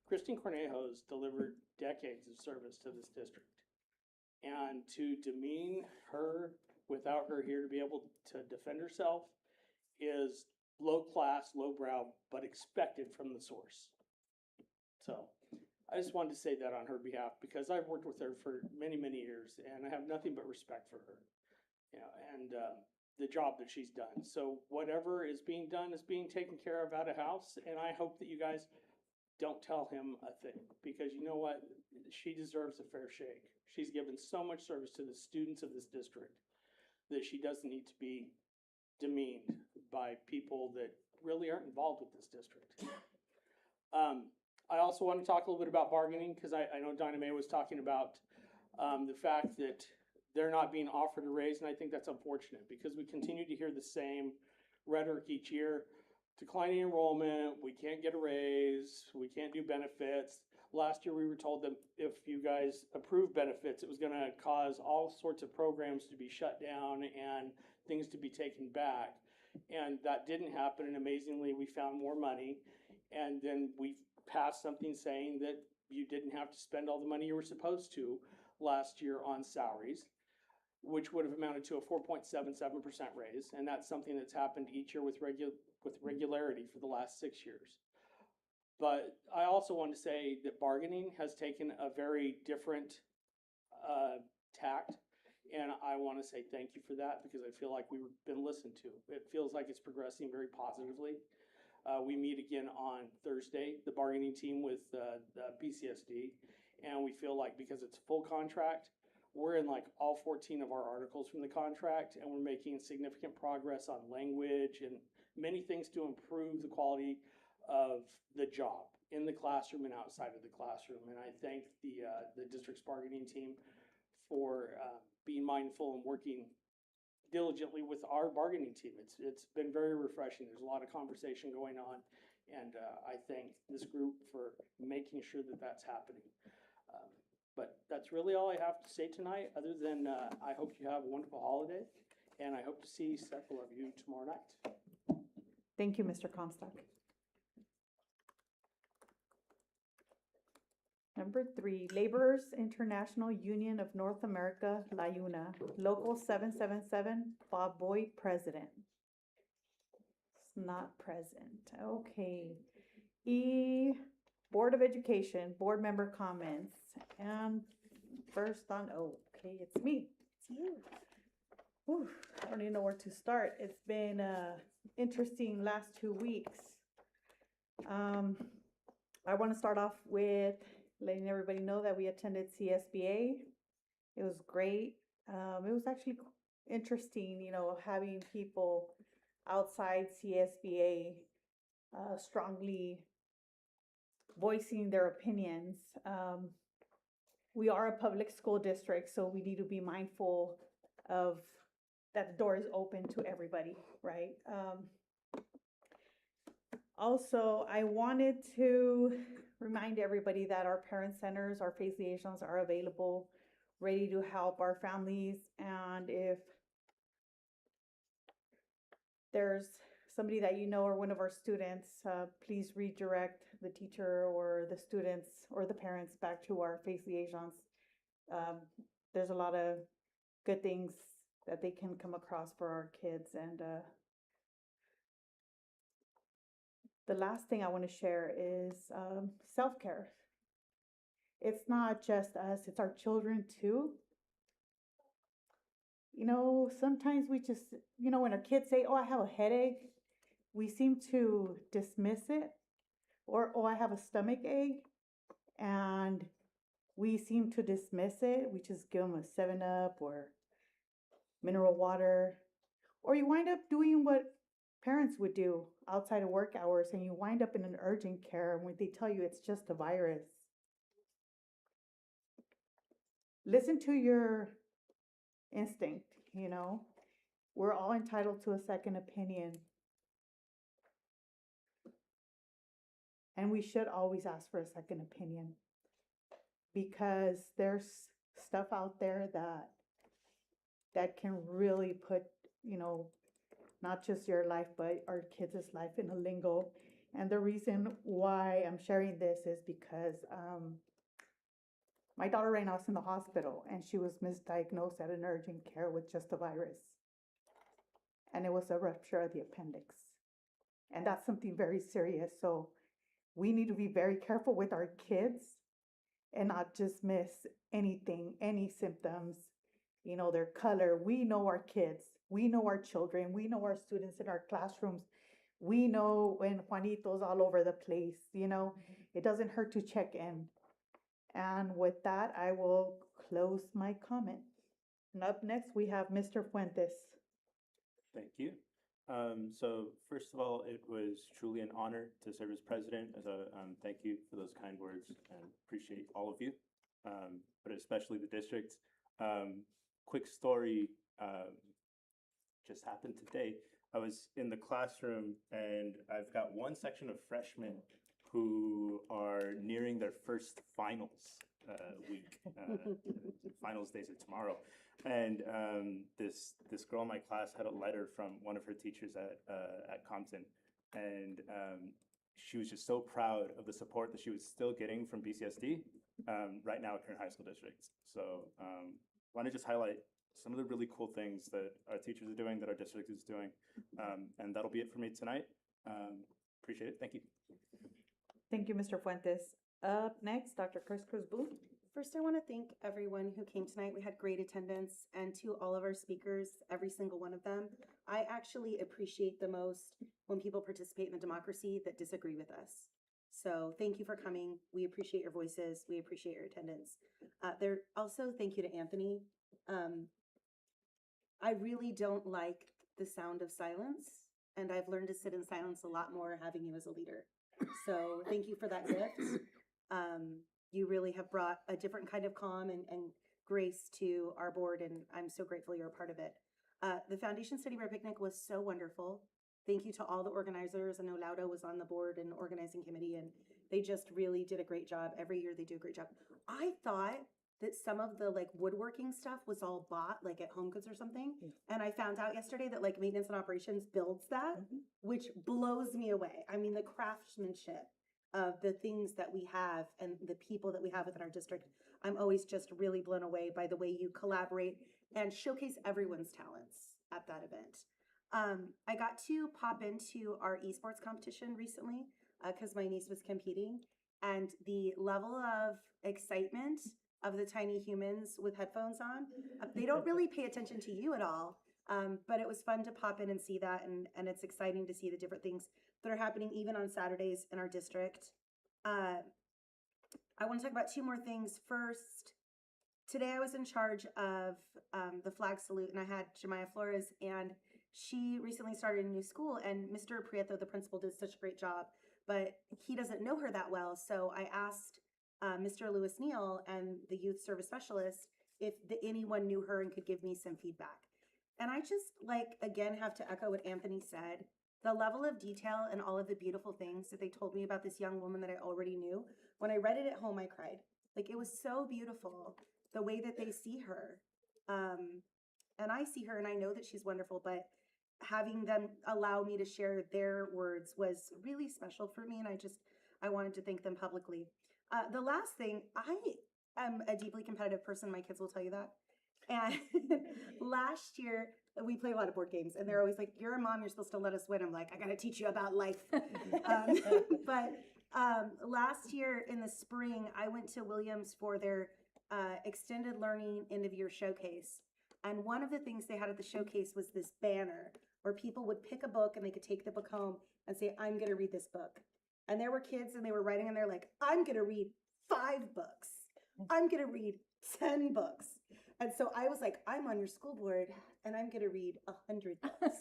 Christine Cornejo's delivered decades of service to this district. And to demean her without her here to be able to defend herself is low class, low brow, but expected from the source. So I just wanted to say that on her behalf, because I've worked with her for many, many years, and I have nothing but respect for her, you know, and the job that she's done. So whatever is being done is being taken care of out of house, and I hope that you guys don't tell him a thing, because you know what? She deserves a fair shake. She's given so much service to the students of this district that she doesn't need to be demeaned by people that really aren't involved with this district. I also want to talk a little bit about bargaining, because I know Dinah Mae was talking about the fact that they're not being offered a raise, and I think that's unfortunate, because we continue to hear the same rhetoric each year. Declining enrollment, we can't get a raise, we can't do benefits. Last year we were told that if you guys approve benefits, it was going to cause all sorts of programs to be shut down and things to be taken back. And that didn't happen, and amazingly we found more money. And then we passed something saying that you didn't have to spend all the money you were supposed to last year on salaries, which would have amounted to a 4.77% raise. And that's something that's happened each year with regularity for the last 6 years. But I also want to say that bargaining has taken a very different tact. And I want to say thank you for that, because I feel like we've been listened to. It feels like it's progressing very positively. We meet again on Thursday, the bargaining team with the BCSD. And we feel like because it's a full contract, we're in like all 14 of our articles from the contract, and we're making significant progress on language and many things to improve the quality of the job in the classroom and outside of the classroom. And I thank the district's bargaining team for being mindful and working diligently with our bargaining team. It's been very refreshing. There's a lot of conversation going on, and I thank this group for making sure that that's happening. But that's really all I have to say tonight, other than I hope you have a wonderful holiday, and I hope to see several of you tomorrow night. Thank you, Mr. Comstock. Number 3, Laborers International Union of North America, La Una, Local 777, Bob Boyd, President. It's not present. Okay. E, Board of Education, board member comments. And first on, okay, it's me. It's you. Whew, I don't even know where to start. It's been interesting last 2 weeks. I want to start off with letting everybody know that we attended CSBA. It was great. It was actually interesting, you know, having people outside CSBA strongly voicing their opinions. We are a public school district, so we need to be mindful of that the door is open to everybody, right? Also, I wanted to remind everybody that our parent centers, our faith liaisons are available, ready to help our families. And if there's somebody that you know or one of our students, please redirect the teacher or the students or the parents back to our faith liaisons. There's a lot of good things that they can come across for our kids. And the last thing I want to share is self-care. It's not just us, it's our children too. You know, sometimes we just, you know, when our kids say, oh, I have a headache, we seem to dismiss it. Or, oh, I have a stomach ache, and we seem to dismiss it. We just give them a 7-Up or mineral water. Or you wind up doing what parents would do outside of work hours, and you wind up in an urgent care when they tell you it's just a virus. Listen to your instinct, you know. We're all entitled to a second opinion. And we should always ask for a second opinion, because there's stuff out there that can really put, you know, not just your life, but our kids' life in a lingo. And the reason why I'm sharing this is because my daughter right now is in the hospital, and she was misdiagnosed at an urgent care with just a virus. And it was a rupture of the appendix. And that's something very serious. So we need to be very careful with our kids and not just miss anything, any symptoms, you know, their color. We know our kids, we know our children, we know our students in our classrooms. We know when Juanito's all over the place, you know, it doesn't hurt to check in. And with that, I will close my comment. And up next, we have Mr. Fuentes. Thank you. So first of all, it was truly an honor to serve as president. As a thank you for those kind words, and appreciate all of you, but especially the district. Quick story just happened today. I was in the classroom, and I've got one section of freshmen who are nearing their first finals week. Finals days are tomorrow. And this girl in my class had a letter from one of her teachers at Compton, and she was just so proud of the support that she was still getting from BCSD right now at Kern High School District. So want to just highlight some of the really cool things that our teachers are doing, that our district is doing, and that'll be it for me tonight. Appreciate it. Thank you. Thank you, Mr. Fuentes. Up next, Dr. Chris Cruz Booth. First, I want to thank everyone who came tonight. We had great attendance, and to all of our speakers, every single one of them. I actually appreciate the most when people participate in the democracy that disagree with us. So thank you for coming. We appreciate your voices. We appreciate your attendance. Also, thank you to Anthony. I really don't like the sound of silence, and I've learned to sit in silence a lot more having you as a leader. So thank you for that gift. You really have brought a different kind of calm and grace to our board, and I'm so grateful you're a part of it. The Foundation Study Bar Picnic was so wonderful. Thank you to all the organizers. I know Lauda was on the board and organizing committee, and they just really did a great job. Every year they do a great job. I thought that some of the like woodworking stuff was all bought like at Home Goods or something. And I found out yesterday that like maintenance and operations builds that, which blows me away. I mean, the craftsmanship of the things that we have and the people that we have within our district, I'm always just really blown away by the way you collaborate and showcase everyone's talents at that event. I got to pop into our esports competition recently because my niece was competing, and the level of excitement of the tiny humans with headphones on, they don't really pay attention to you at all. But it was fun to pop in and see that, and it's exciting to see the different things that are happening even on Saturdays in our district. I want to talk about two more things. First, today I was in charge of the flag salute, and I had Jemiah Flores, and she recently started a new school, and Mr. Prieto, the principal, did such a great job, but he doesn't know her that well, so I asked Mr. Lewis Neal and the youth service specialist if anyone knew her and could give me some feedback. And I just, like, again, have to echo what Anthony said. The level of detail and all of the beautiful things that they told me about this young woman that I already knew, when I read it at home, I cried. Like, it was so beautiful, the way that they see her. And I see her and I know that she's wonderful, but having them allow me to share their words was really special for me. And I wanted to thank them publicly. The last thing, I am a deeply competitive person. My kids will tell you that. And last year, we play a lot of board games, and they're always like, "You're a mom, you're supposed to let us win." I'm like, "I got to teach you about life." But last year in the spring, I went to Williams for their extended learning end of year showcase. And one of the things they had at the showcase was this banner where people would pick a book and they could take the book home and say, "I'm going to read this book." And there were kids and they were writing and they're like, "I'm going to read 5 books. I'm going to read 10 books. And so I was like, "I'm on your school board and I'm going to read 100 books."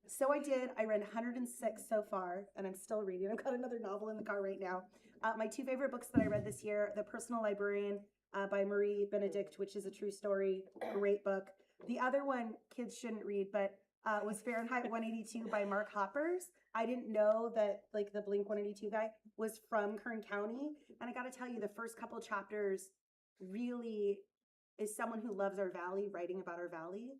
So I did. I read 106 so far, and I'm still reading. I've got another novel in the car right now. My 2 favorite books that I read this year, The Personal Librarian by Marie Benedict, which is a true story, great book. The other one kids shouldn't read, but was Fahrenheit 182 by Mark Hoppers. I didn't know that like the Blink 182 guy was from Kern County. And I got to tell you, the first couple chapters really is someone who loves our valley writing about our valley.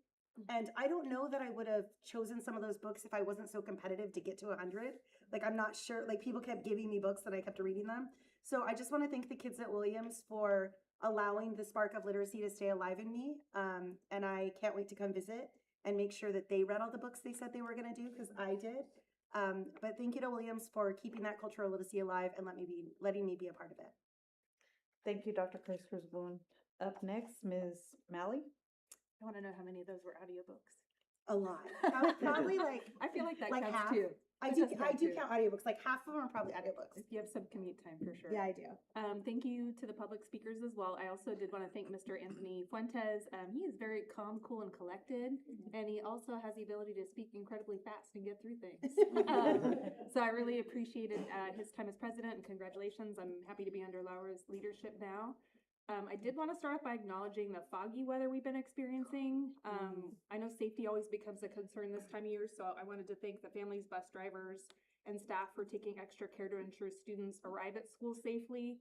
And I don't know that I would have chosen some of those books if I wasn't so competitive to get to 100. Like, I'm not sure, like people kept giving me books and I kept reading them. So I just want to thank the kids at Williams for allowing the spark of literacy to stay alive in me. And I can't wait to come visit and make sure that they read all the books they said they were going to do, because I did. But thank you to Williams for keeping that cultural literacy alive and letting me be a part of it. Thank you, Dr. Chris-Boone. Up next, Ms. Malley. I want to know how many of those were audiobooks. A lot. Probably like I feel like that like counts half. too. I do count audiobooks. Like half of them are probably audiobooks. If you have some commute time, for sure. Yeah, I do. Thank you to the public speakers as well. I also did want to thank Mr. Anthony Fuentes. He is very calm, cool, and collected, and he also has the ability to speak incredibly fast and get through things. So I really appreciated his time as president, and congratulations. I'm happy to be under Laura's leadership now. I did want to start off by acknowledging the foggy weather we've been experiencing. I know safety always becomes a concern this time of year, so I wanted to thank the families, bus drivers, and staff for taking extra care to ensure students arrive at school safely.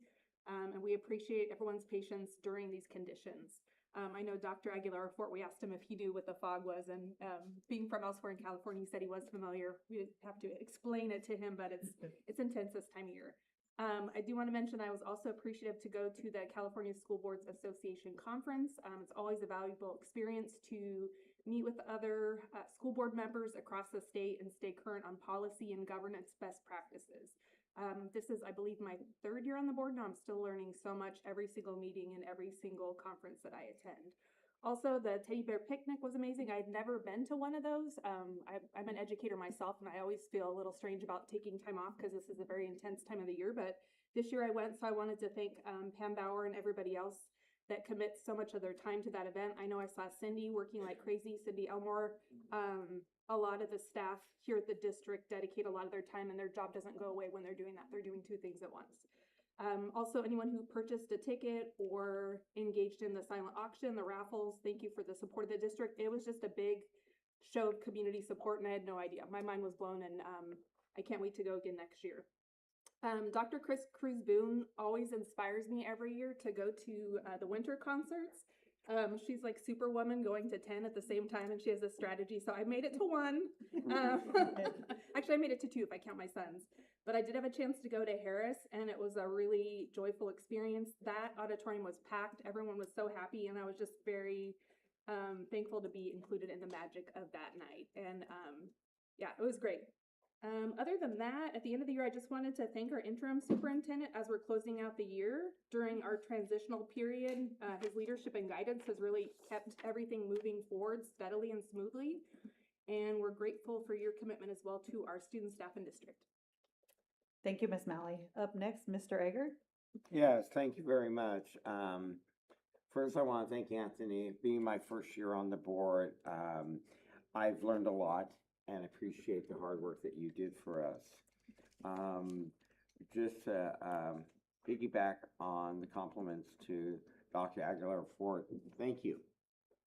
And we appreciate everyone's patience during these conditions. I know Dr. Aguilar Fort, we asked him if he knew what the fog was, and being from elsewhere in California, he said he was familiar. We didn't have to explain it to him, but it's intense this time of year. I do want to mention I was also appreciative to go to the California School Boards Association conference. It's always a valuable experience to meet with other school board members across the state and stay current on policy and governance best practices. This is, I believe, my third year on the board, and I'm still learning so much every single meeting and every single conference that I attend. Also, the teddy bear picnic was amazing. I'd never been to one of those. I'm an educator myself, and I always feel a little strange about taking time off because this is a very intense time of the year. But this year I went, so I wanted to thank Pam Bauer and everybody else that commits so much of their time to that event. I know I saw Cindy working like crazy, Cindy Elmore. A lot of the staff here at the district dedicate a lot of their time, and their job doesn't go away when they're doing that. They're doing two things at once. Also, anyone who purchased a ticket or engaged in the silent auction, the raffles, thank you for the support of the district. It was just a big show of community support, and I had no idea. My mind was blown, and I can't wait to go again next year. Dr. Cruz Boone always inspires me every year to go to the winter concerts. She's like Superwoman going to 10 at the same time, and she has a strategy. So I made it to one. Actually, I made it to two if I count my sons. But I did have a chance to go to Harris, and it was a really joyful experience. That auditorium was packed. Everyone was so happy, and I was just very thankful to be included in the magic of that night. And yeah, it was great. Other than that, at the end of the year, I just wanted to thank our interim superintendent as we're closing out the year. During our transitional period, his leadership and guidance has really kept everything moving forward steadily and smoothly. And we're grateful for your commitment as well to our students, staff, and district. Thank you, Ms. Malley. Up next, Mr. Egger. Yes, thank you very much. First, I want to thank Anthony. Being my first year on the board, I've learned a lot and appreciate the hard work that you did for us. Just to piggyback on the compliments to Dr. Aguilar Ford, thank you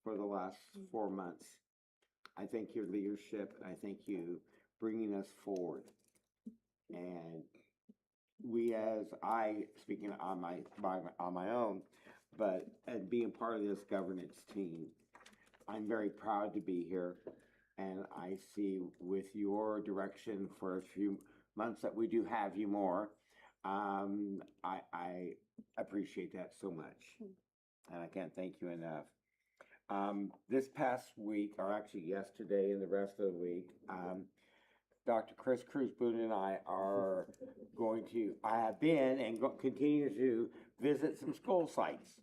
for the last 4 months. I thank your leadership. I thank you bringing us forward. And we, speaking on my own, and being part of this governance team, I'm very proud to be here. And I see with your direction for a few months that we do have you more. I appreciate that so much. And I can't thank you enough. This past week, or actually yesterday and the rest of the week, Dr. Chris Cruz Boone and I have been and continue to visit some school sites.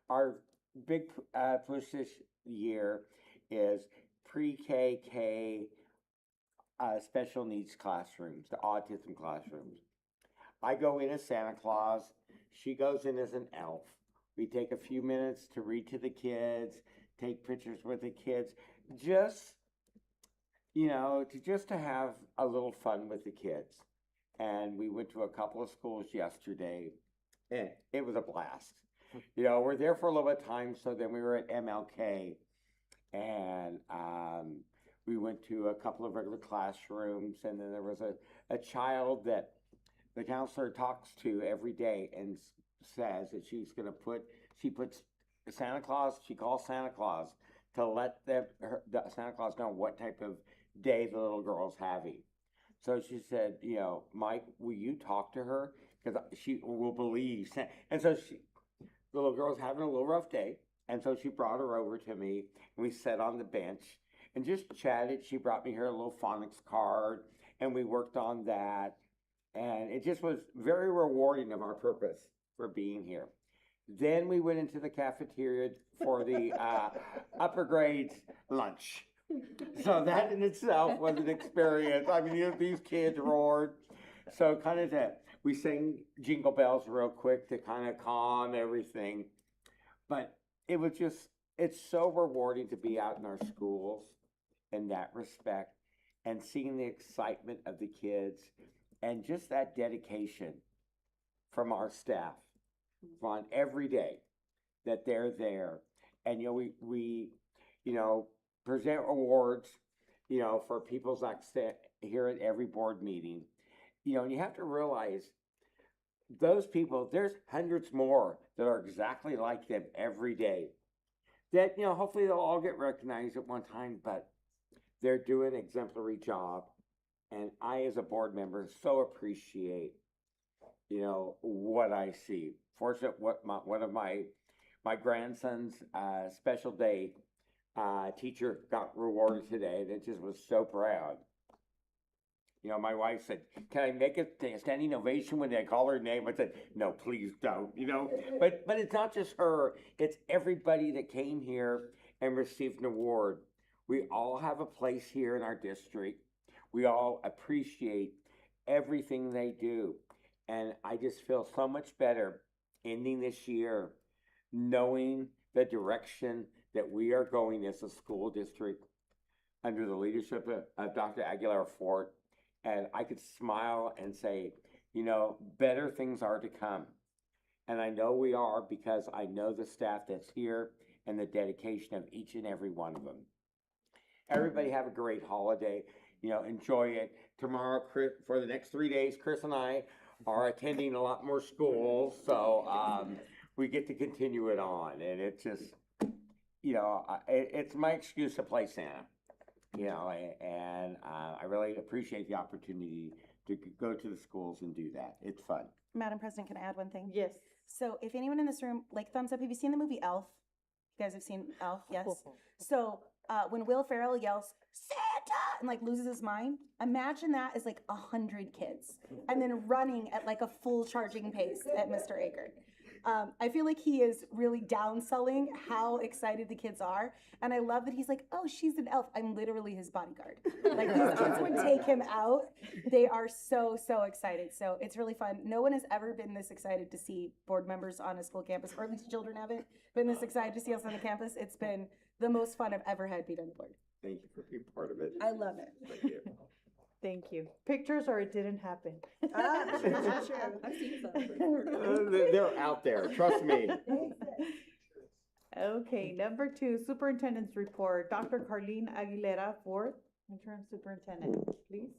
Our big push this year is pre-K special needs classrooms, the autism classrooms. I go in as Santa Claus. She goes in as an elf. We take a few minutes to read to the kids, take pictures with the kids, just to have a little fun with the kids. And we went to a couple of schools yesterday, and it was a blast. We're there for a little bit of time, so then we were at MLK. And we went to a couple of regular classrooms, and then there was a child that the counselor talks to every day and says that she puts Santa Claus, she calls Santa Claus to let the Santa Claus know what type of day the little girl's having. So she said, Mike, will you talk to her? Because she will believe. And so the little girl's having a little rough day. And so she brought her over to me, and we sat on the bench and just chatted. She brought me her little phonics card, and we worked on that. And it just was very rewarding of our purpose for being here. Then we went into the cafeteria for the upper grades lunch. So that in itself was an experience. I mean, these kids roared. So we sang Jingle Bells real quick to kind of calm everything. But it's so rewarding to be out in our schools in that respect and seeing the excitement of the kids and just that dedication from our staff on every day that they're there. And, we present awards, for people's access here at every board meeting, and you have to realize those people, there's hundreds more that are exactly like them every day that, hopefully they'll all get recognized at one time, but they're doing an exemplary job. And I, as a board member, so appreciate, what I see. Fortunate, one of my grandson's special day teacher got rewarded today, and it just was so proud. You know, my wife said, "Can I make a standing ovation when they call her name?" I said, "No, please don't." You know, but it's not just her; it's everybody that came here and received an award. We all have a place here in our district. We all appreciate everything they do, and I just feel so much better ending this year, knowing the direction that we are going as a school district under the leadership of Dr. Aguilar Fort. And I could smile and say, you know, better things are to come. And I know we are because I know the staff that's here and the dedication of each and every one of them. Everybody have a great holiday. You know, enjoy it. Tomorrow, Chris, for the next 3 days, Chris and I are attending a lot more schools. So we get to continue it on. And it's just, you know, it's my excuse to play Santa. You know, and I really appreciate the opportunity to go to the schools and do that. It's fun. Madam President, can I add one thing? Yes. So if anyone in this room, like thumbs up, have you seen the movie Elf? You guys have seen Elf? Yes. So when Will Ferrell yells, Santa, and like loses his mind, imagine that as like 100 kids and then running at like a full charging pace at Mr. Aker. I feel like he is really downselling how excited the kids are. And I love that he's like, oh, she's an elf. I'm literally his bodyguard. Like these kids would take him out. They are so, so excited. So it's really fun. No one has ever been this excited to see board members on a school campus, or at least children haven't been this excited to see us on the campus. It's been the most fun I've ever had being on the board. Thank you for being part of it. I love it. Thank you. Thank you. Pictures or it didn't happen? Sure. I've seen some. They're out there, trust me. Okay, number 2, Superintendent's Report. Dr. Carlene Aguilera Fort, Interim Superintendent, please.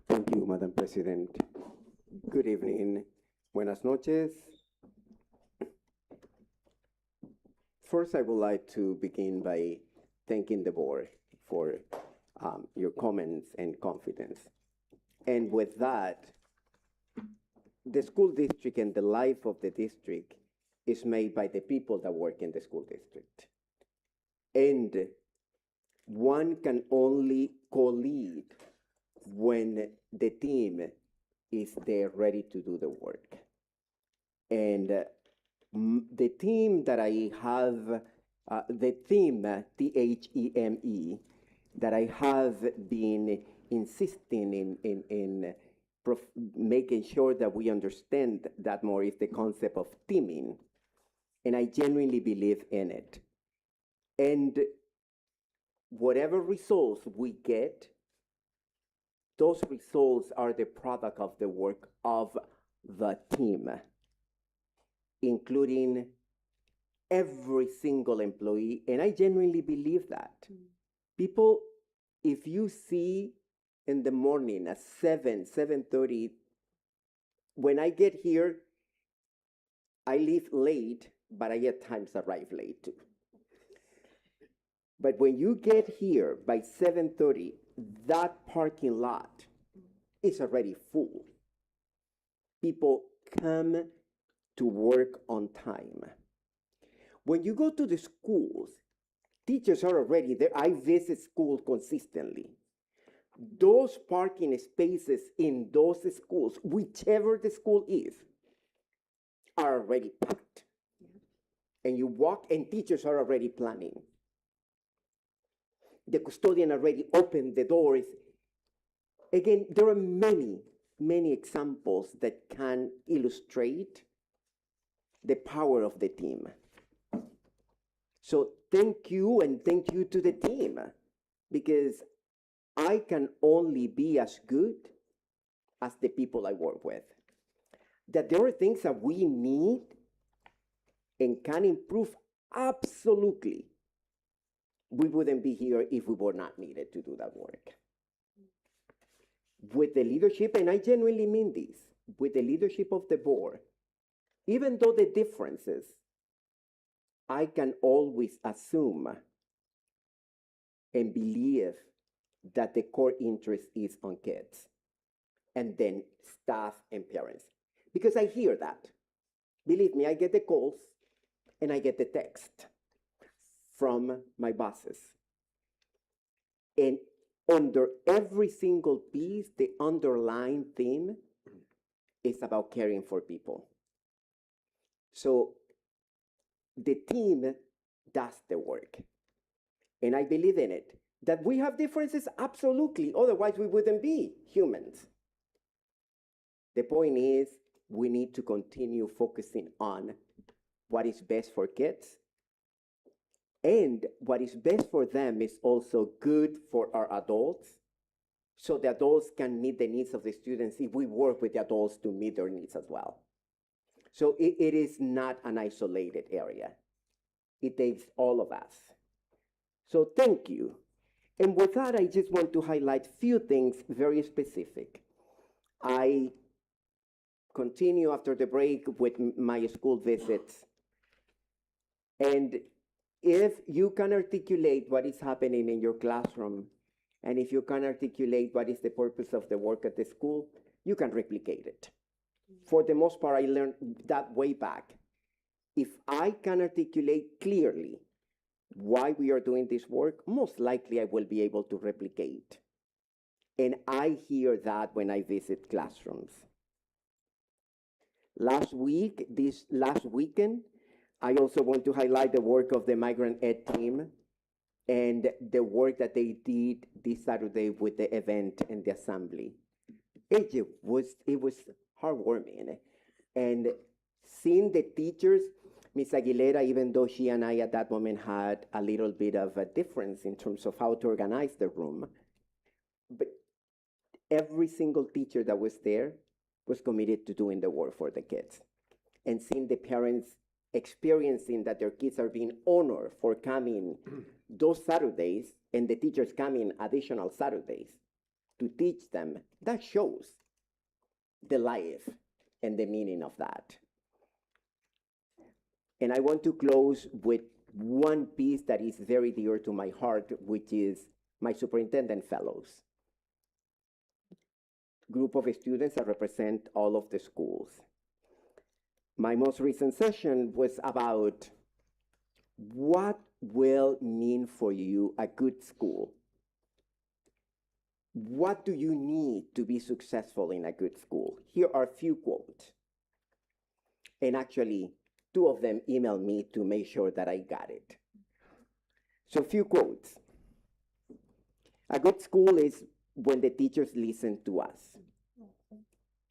Thank you, Madam President. Good evening. Buenas noches. First, I would like to begin by thanking the board for your comments and confidence. And with that, the school district and the life of the district is made by the people that work in the school district. And one can only co-lead when the team is there ready to do the work. And the team that I have, the theme, THEME, that I have been insisting in making sure that we understand that more is the concept of teaming. And I genuinely believe in it. And whatever results we get, those results are the product of the work of the team, including every single employee. And I genuinely believe that. People, if you see in the morning at 7:30, when I get here, I leave late, but I at times arrive late too. But when you get here by 7:30, that parking lot is already full. People come to work on time. When you go to the schools, teachers are already there. I visit schools consistently. Those parking spaces in those schools, whichever the school is, are already packed. And you walk and teachers are already planning. The custodian already opened the doors. Again, there are many, many examples that can illustrate the power of the team. So thank you, and thank you to the team, because I can only be as good as the people I work with. That there are things that we need and can improve, absolutely. We wouldn't be here if we were not needed to do that work. With the leadership, and I genuinely mean this, with the leadership of the board, even though the differences, I can always assume and believe that the core interest is on kids, and then staff and parents. Because I hear that. Believe me, I get the calls and I get the text from my bosses. And under every single piece, the underlying theme is about caring for people. So the team does the work. And I believe in it. That we have differences, absolutely. Otherwise, we wouldn't be humans. The point is, we need to continue focusing on what is best for kids. And what is best for them is also good for our adults. So the adults can meet the needs of the students if we work with the adults to meet their needs as well. So it is not an isolated area. It takes all of us. So thank you. And with that, I just want to highlight a few things very specific. I continue after the break with my school visits. And if you can articulate what is happening in your classroom, and if you can articulate what is the purpose of the work at the school, you can replicate it. For the most part, I learned that way back. If I can articulate clearly why we are doing this work, most likely I will be able to replicate. And I hear that when I visit classrooms. Last weekend, I also want to highlight the work of the Migrant Ed team and the work that they did this Saturday with the event and the assembly. It was heartwarming. And seeing the teachers, Ms. Aguilera, even though she and I at that moment had a little bit of a difference in terms of how to organize the room, but every single teacher that was there was committed to doing the work for the kids. And seeing the parents experiencing that their kids are being honored for coming those Saturdays, and the teachers coming additional Saturdays to teach them, that shows the life and the meaning of that. And I want to close with one piece that is very dear to my heart, which is my superintendent fellows. Group of students that represent all of the schools. My most recent session was about what will mean for you a good school. What do you need to be successful in a good school? Here are a few quotes. And actually, 2 of them emailed me to make sure that I got it. So a few quotes. A good school is when the teachers listen to us.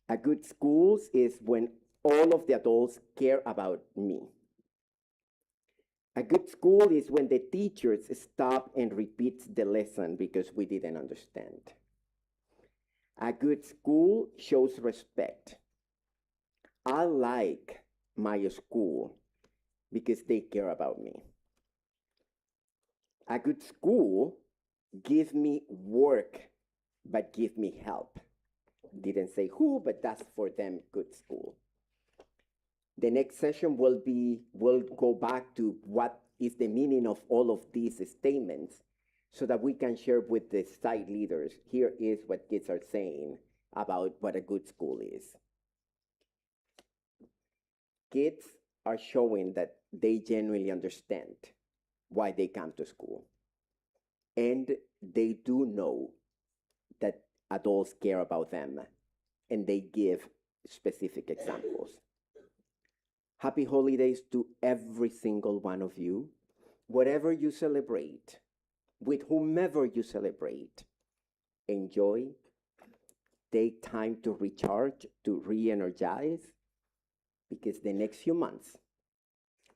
A good school is when all of the adults care about me. A good school is when the teachers stop and repeat the lesson because we didn't understand. A good school shows respect. I like my school because they care about me. A good school gives me work, but give me help. Didn't say who, but that's for them, good school. The next session we'll go back to what is the meaning of all of these statements so that we can share with the site leaders. Here is what kids are saying about what a good school is. Kids are showing that they genuinely understand why they come to school. And they do know that adults care about them, and they give specific examples. Happy holidays to every single one of you. Whatever you celebrate, with whomever you celebrate, enjoy. Take time to recharge, to re-energize, because the next few months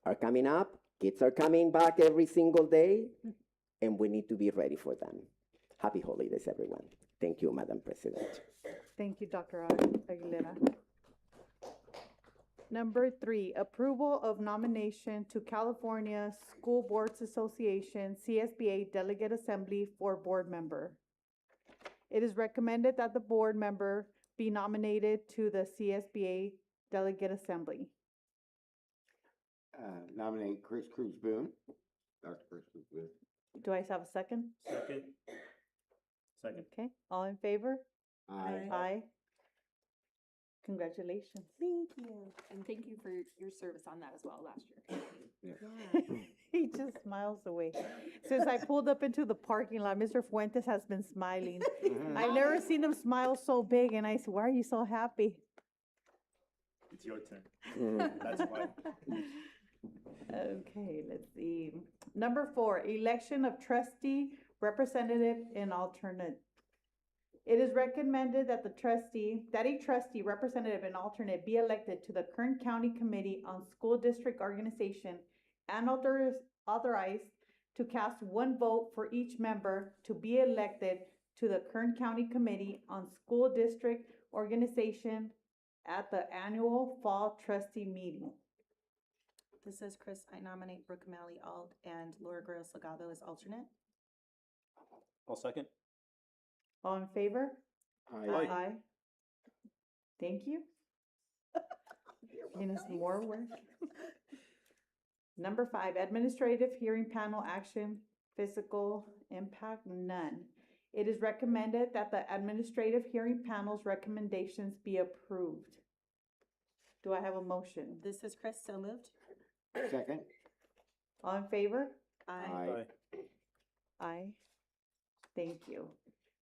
are coming up. Kids are coming back every single day, and we need to be ready for them. Happy holidays, everyone. Thank you, Madam President. Thank you, Dr. Aguilera. Number 3, approval of nomination to California School Boards Association CSBA Delegate Assembly for board member. It is recommended that the board member be nominated to the CSBA Delegate Assembly. Nominate Chris Cruz Boone. Dr. Chris Cruz Boone. Do I have a second? Second. Second. Okay, all in favor? Aye. Aye. Congratulations. Thank you. And thank you for your service on that as well last year. Yeah. He just smiles away. Since I pulled up into the parking lot, Mr. Fuentes has been smiling. I've never seen him smile so big, and I said, why are you so happy? It's your turn. That's why. Okay, let's see. Number 4, election of trustee, representative, and alternate. It is recommended that a trustee, representative, and alternate be elected to the Kern County Committee on School District Organization and authorized to cast one vote for each member to be elected to the Kern County Committee on School District Organization at the annual fall trustee meeting. This is Chris. I nominate Brooke Malley Alt and Laura Guerrero Salgado as alternate. I'll second. All in favor? Aye. Thank you. Giving us more work. Number 5, administrative hearing panel action, physical impact, none. It is recommended that the administrative hearing panel's recommendations be approved. Do I have a motion? This is Chris. So moved. Second? All in favor? Aye. Aye. Thank you.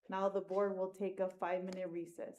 Now the board will take a 5-minute recess.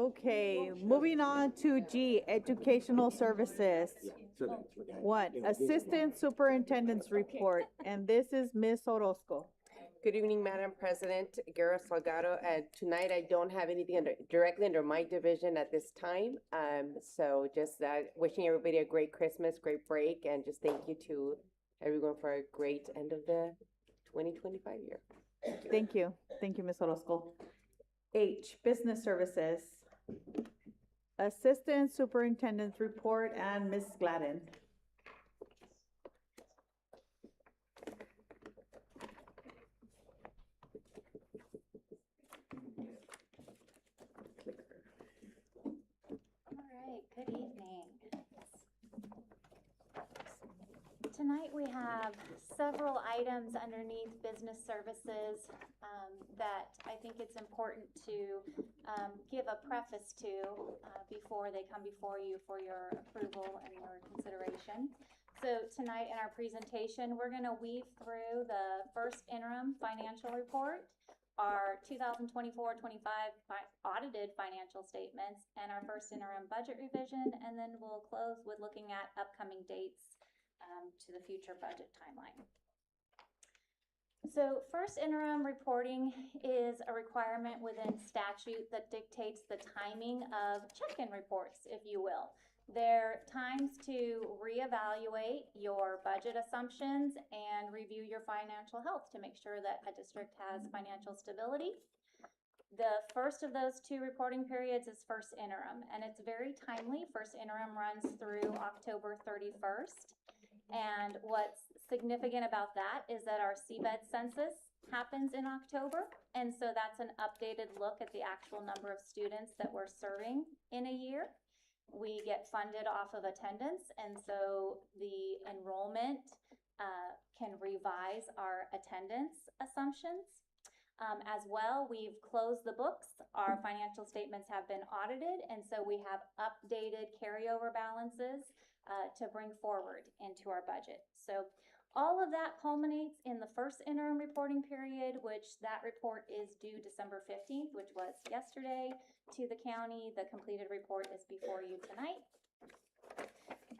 Okay, moving on to G, educational services. One, assistant superintendent's report, and this is Ms. Orozco. Good evening, Madam President, Guerra Salgado. Tonight I don't have anything directly under my division at this time. So just wishing everybody a great Christmas, great break, and just thank you to everyone for a great end of the 2025 year. Thank you. Thank you, Ms. Orozco. H, business services. Assistant superintendent's report and Ms. Gladden. Good evening. Tonight we have several items underneath business services that I think it's important to give a preface to before they come before you for your approval and your consideration. So tonight in our presentation, we're going to weave through the first interim financial report, our 2024-25 audited financial statements, and our first interim budget revision, and then we'll close with looking at upcoming dates to the future budget timeline. So first interim reporting is a requirement within statute that dictates the timing of check-in reports, if you will. They're times to reevaluate your budget assumptions and review your financial health to make sure that a district has financial stability. The first of those two reporting periods is first interim, and it's very timely. First interim runs through October 31st. And what's significant about that is that our CBED census happens in October. And so that's an updated look at the actual number of students that we're serving in a year. We get funded off of attendance, and so the enrollment can revise our attendance assumptions. As well, we've closed the books. Our financial statements have been audited, and so we have updated carryover balances to bring forward into our budget. So all of that culminates in the first interim reporting period, which that report is due December 15th, which was yesterday, to the county. The completed report is before you tonight.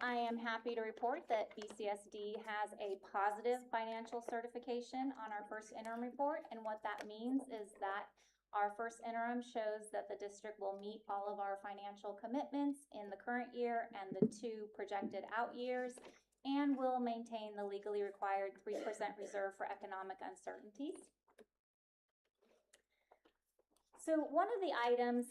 I am happy to report that BCSD has a positive financial certification on our first interim report, and what that means is that our first interim shows that the district will meet all of our financial commitments in the current year and the two projected out years, and will maintain the legally required 3% reserve for economic uncertainties. So one of the items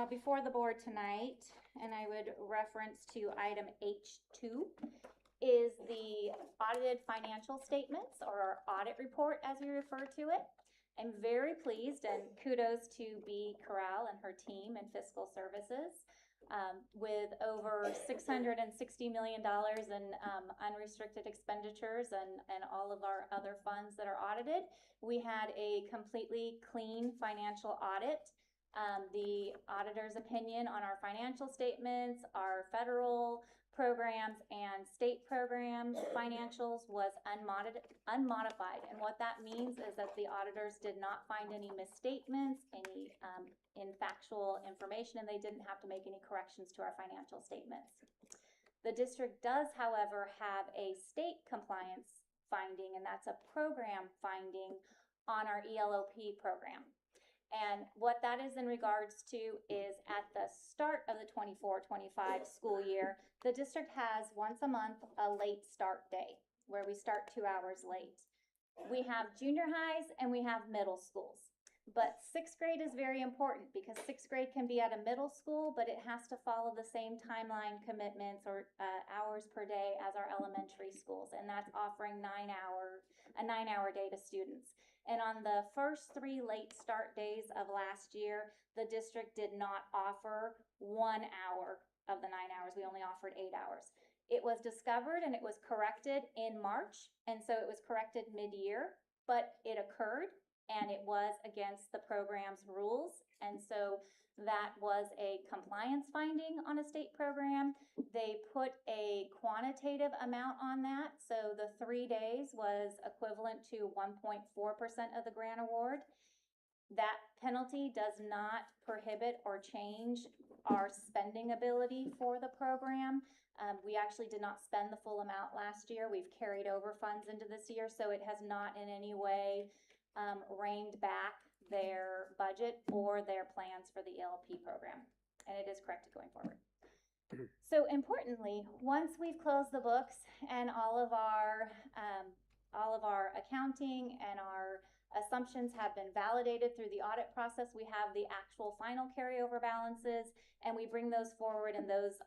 before the board tonight, and I would reference to item H2, is the audited financial statements, or our audit report as we refer to it. I'm very pleased, and kudos to B. Corral and her team in fiscal services. With over $660 million in unrestricted expenditures and all of our other funds that are audited, we had a completely clean financial audit. The auditor's opinion on our financial statements, our federal programs and state program financials was unmodified. And what that means is that the auditors did not find any misstatements, any factual information, and they didn't have to make any corrections to our financial statements. The district does, however, have a state compliance finding, and that's a program finding on our ELOP program. And what that is in regards to is at the start of the 24-25 school year, the district has once a month a late start day where we start 2 hours late. We have junior highs and we have middle schools. But sixth grade is very important because sixth grade can be at a middle school, but it has to follow the same timeline commitments or hours per day as our elementary schools. And that's offering a 9-hour day to students. And on the first 3 late start days of last year, the district did not offer 1 hour of the 9 hours. We only offered 8 hours. It was discovered and it was corrected in March. And so it was corrected mid-year, but it occurred and it was against the program's rules. And so that was a compliance finding on a state program. They put a quantitative amount on that. So the 3 days was equivalent to 1.4% of the grant award. That penalty does not prohibit or change our spending ability for the program. We actually did not spend the full amount last year. We've carried over funds into this year, so it has not in any way reined back their budget or their plans for the ELP program. And it is corrected going forward. So importantly, once we've closed the books and all of our accounting and our assumptions have been validated through the audit process, we have the actual final carryover balances, and we bring those forward, and those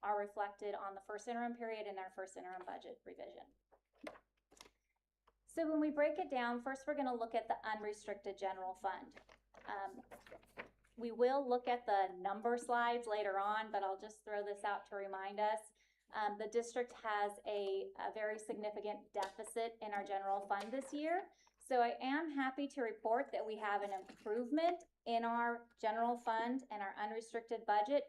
are reflected on the first interim period in our first interim budget revision. So when we break it down, first we're going to look at the unrestricted general fund. We will look at the number slides later on, but I'll just throw this out to remind us. The district has a very significant deficit in our general fund this year. So I am happy to report that we have an improvement in our general fund and our unrestricted budget,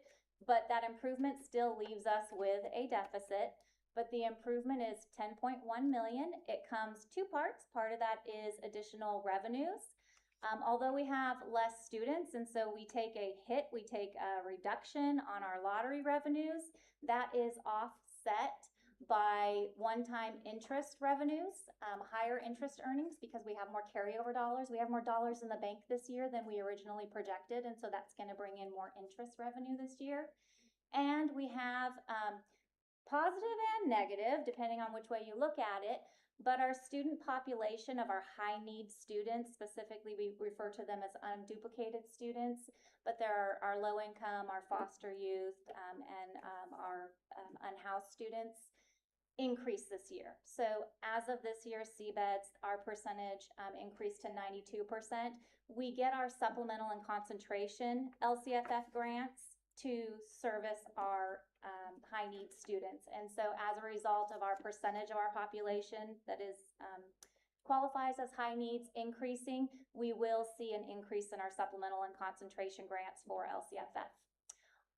but that improvement still leaves us with a deficit. But the improvement is 10.1 million. It comes two parts. Part of that is additional revenues. Although we have less students, and so we take a hit, we take a reduction on our lottery revenues, that is offset by one-time interest revenues, higher interest earnings because we have more carryover dollars. We have more dollars in the bank this year than we originally projected, and so that's going to bring in more interest revenue this year. And we have positive and negative, depending on which way you look at it, but our student population of our high-need students, specifically we refer to them as unduplicated students, but there are our low-income, our foster youth, and our unhoused students increased this year. So as of this year, CBEDS, our percentage increased to 92%. We get our supplemental and concentration LCFF grants to service our high-need students. And so as a result of our percentage of our population that is qualifies as high needs increasing, we will see an increase in our supplemental and concentration grants for LCFF.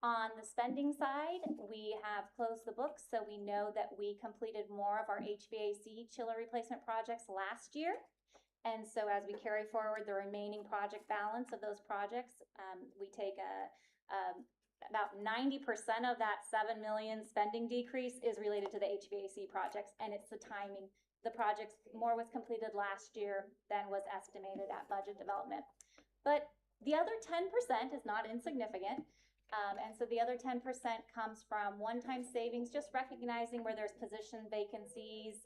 On the spending side, we have closed the books, so we know that we completed more of our HVAC chiller replacement projects last year. And so as we carry forward the remaining project balance of those projects, we take about 90% of that 7 million spending decrease is related to the HVAC projects, and it's the timing. The projects, more was completed last year than was estimated at budget development. But the other 10% is not insignificant. And so the other 10% comes from one-time savings, just recognizing where there's position vacancies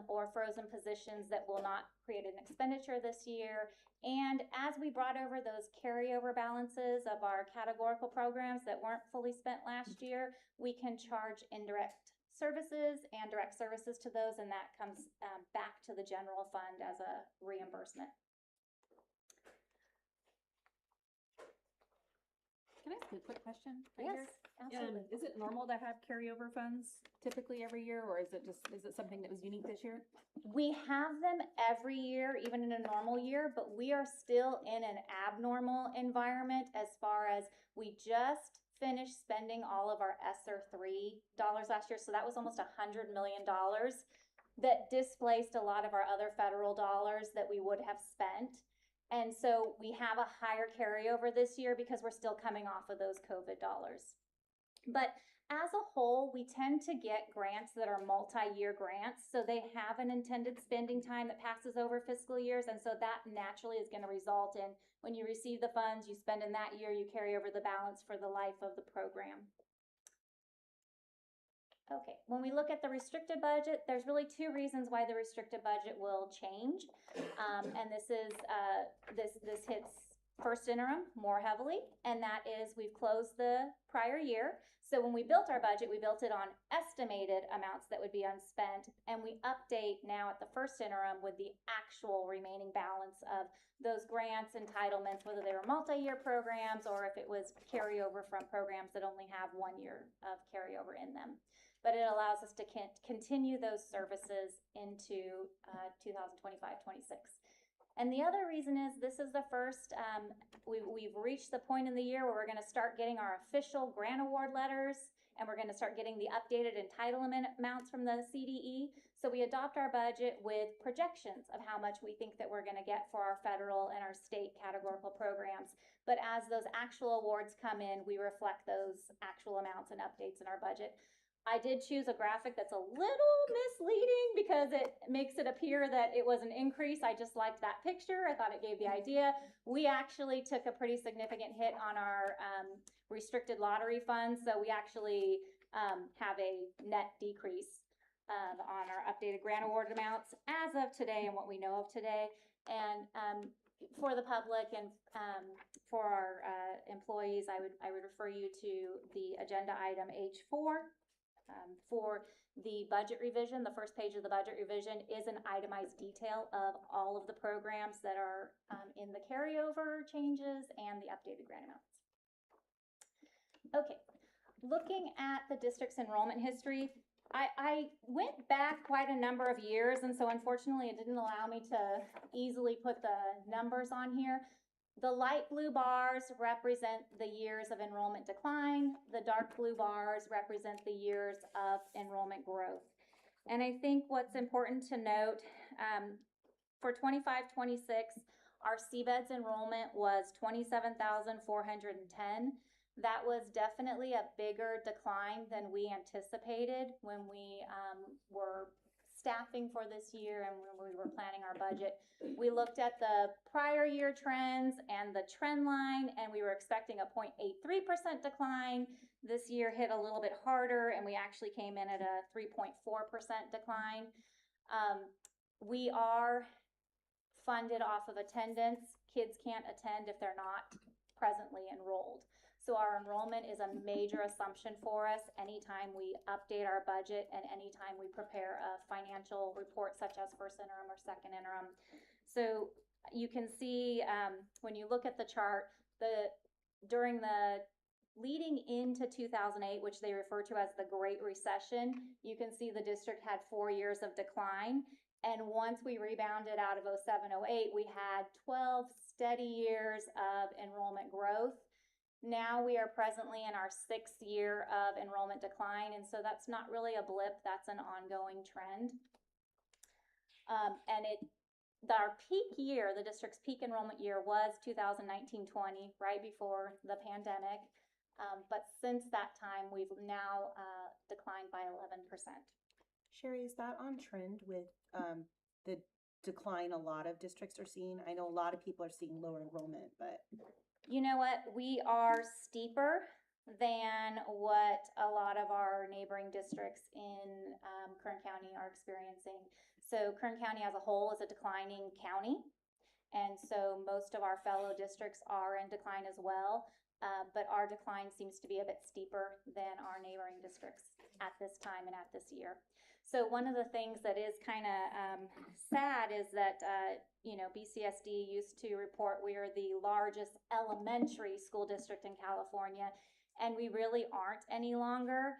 or frozen positions that will not create an expenditure this year. And as we brought over those carryover balances of our categorical programs that weren't fully spent last year, we can charge indirect services and direct services to those, and that comes back to the general fund as a reimbursement. Can I ask a quick question? Yes, absolutely. Is it normal to have carryover funds typically every year, or is it something that was unique this year? We have them every year, even in a normal year, but we are still in an abnormal environment as far as we just finished spending all of our ESSER 3 dollars last year. So that was almost $100 million that displaced a lot of our other federal dollars that we would have spent. And so we have a higher carryover this year because we're still coming off of those COVID dollars. But as a whole, we tend to get grants that are multi-year grants. So they have an intended spending time that passes over fiscal years. And so that naturally is going to result in when you receive the funds, you spend in that year, you carry over the balance for the life of the program. Okay, when we look at the restricted budget, there's really two reasons why the restricted budget will change. And this is, this hits first interim more heavily, and that is we've closed the prior year. So when we built our budget, we built it on estimated amounts that would be unspent, and we update now at the first interim with the actual remaining balance of those grants, entitlements, whether they were multi-year programs or if it was carryover from programs that only have 1 year of carryover in them. But it allows us to continue those services into 2025-26. And the other reason is this is the first, we've reached the point in the year where we're going to start getting our official grant award letters, and we're going to start getting the updated entitlement amounts from the CDE. So we adopt our budget with projections of how much we think that we're going to get for our federal and our state categorical programs. But as those actual awards come in, we reflect those actual amounts and updates in our budget. I did choose a graphic that's a little misleading because it makes it appear that it was an increase. I just liked that picture. I thought it gave the idea. We actually took a pretty significant hit on our restricted lottery funds. So we actually have a net decrease on our updated grant award amounts as of today and what we know of today. And for the public and for our employees, I would refer you to the agenda item H4. For the budget revision, the first page of the budget revision is an itemized detail of all of the programs that are in the carryover changes and the updated grant amounts. Okay, looking at the district's enrollment history, I went back quite a number of years, and so unfortunately it didn't allow me to easily put the numbers on here. The light blue bars represent the years of enrollment decline. The dark blue bars represent the years of enrollment growth. And I think what's important to note, for 25-26, our CBEDS enrollment was 27,410. That was definitely a bigger decline than we anticipated when we were staffing for this year and when we were planning our budget. We looked at the prior year trends and the trend line, and we were expecting a 0.83% decline. This year hit a little bit harder, and we actually came in at a 3.4% decline. We are funded off of attendance. Kids can't attend if they're not presently enrolled. So our enrollment is a major assumption for us anytime we update our budget and anytime we prepare a financial report such as first interim or second interim. So you can see when you look at the chart, during the leading into 2008, which they refer to as the Great Recession, you can see the district had 4 years of decline. And once we rebounded out of 07-08, we had 12 steady years of enrollment growth. Now we are presently in our 6th year of enrollment decline, and so that's not really a blip, that's an ongoing trend. Our peak year, the district's peak enrollment year was 2019-20, right before the pandemic. But since that time, we've now declined by 11%. Sherry, is that on trend with the decline a lot of districts are seeing? I know a lot of people are seeing lower enrollment, but... You know what? We are steeper than what a lot of our neighboring districts in Kern County are experiencing. So Kern County as a whole is a declining county. And so most of our fellow districts are in decline as well. But our decline seems to be a bit steeper than our neighboring districts at this time and at this year. So one of the things that is kind of sad is that, BCSD used to report we are the largest elementary school district in California, and we really aren't any longer.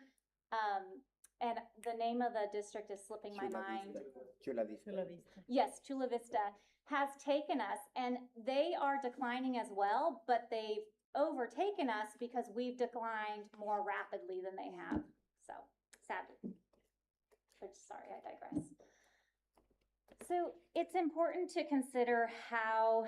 And the name of the district is slipping my mind. Chula Vista. Yes, Chula Vista has taken us, and they are declining as well, but they've overtaken us because we've declined more rapidly than they have. So, sadly. Sorry, I digress. So it's important to consider how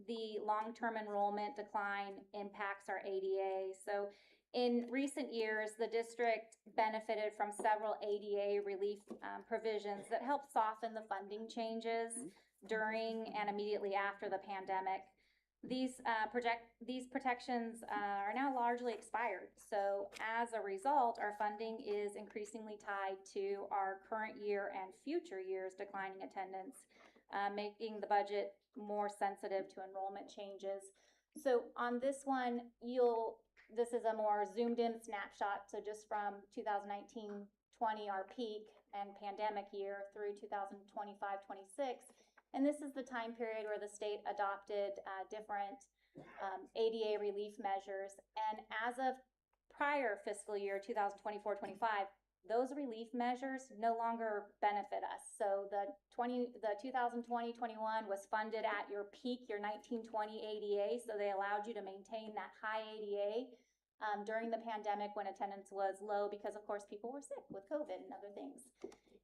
the long-term enrollment decline impacts our ADA. So in recent years, the district benefited from several ADA relief provisions that helped soften the funding changes during and immediately after the pandemic. These protections are now largely expired. So as a result, our funding is increasingly tied to our current year and future years' declining attendance, making the budget more sensitive to enrollment changes. So on this one, this is a more zoomed in snapshot. So just from 2019-20, our peak and pandemic year, through 2025-26. And this is the time period where the state adopted different ADA relief measures. And as of prior fiscal year, 2024-25, those relief measures no longer benefit us. So the 2020-21 was funded at your peak, your 1920 ADA. So they allowed you to maintain that high ADA during the pandemic when attendance was low because, of course, people were sick with COVID and other things.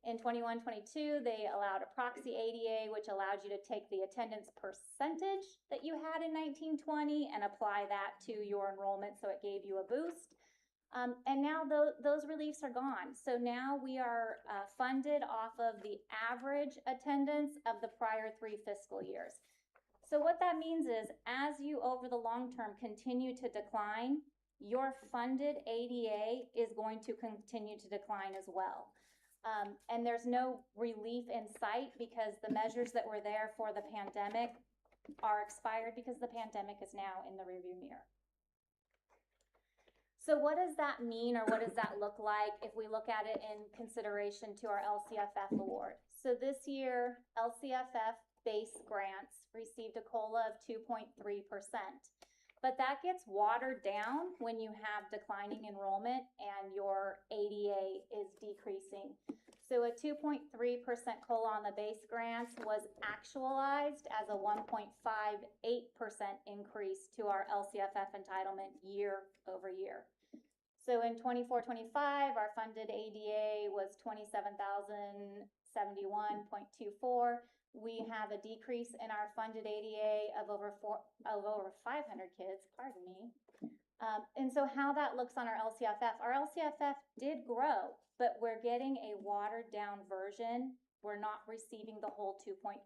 In 21-22, they allowed a proxy ADA, which allowed you to take the attendance percentage that you had in 1920 and apply that to your enrollment, so it gave you a boost. And now those reliefs are gone. So now we are funded off of the average attendance of the prior 3 fiscal years. So what that means is, as you over the long term continue to decline, your funded ADA is going to continue to decline as well. And there's no relief in sight because the measures that were there for the pandemic are expired because the pandemic is now in the rearview mirror. So what does that mean, or what does that look like if we look at it in consideration to our LCFF award? So this year, LCFF base grants received a COLA of 2.3%. But that gets watered down when you have declining enrollment and your ADA is decreasing. So a 2.3% COLA on the base grants was actualized as a 1.58% increase to our LCFF entitlement year over year. So in 24-25, our funded ADA was 27,071.24. We have a decrease in our funded ADA of over 500 kids, pardon me. And so how that looks on our LCFF did grow, but we're getting a watered down version. We're not receiving the whole 2.3%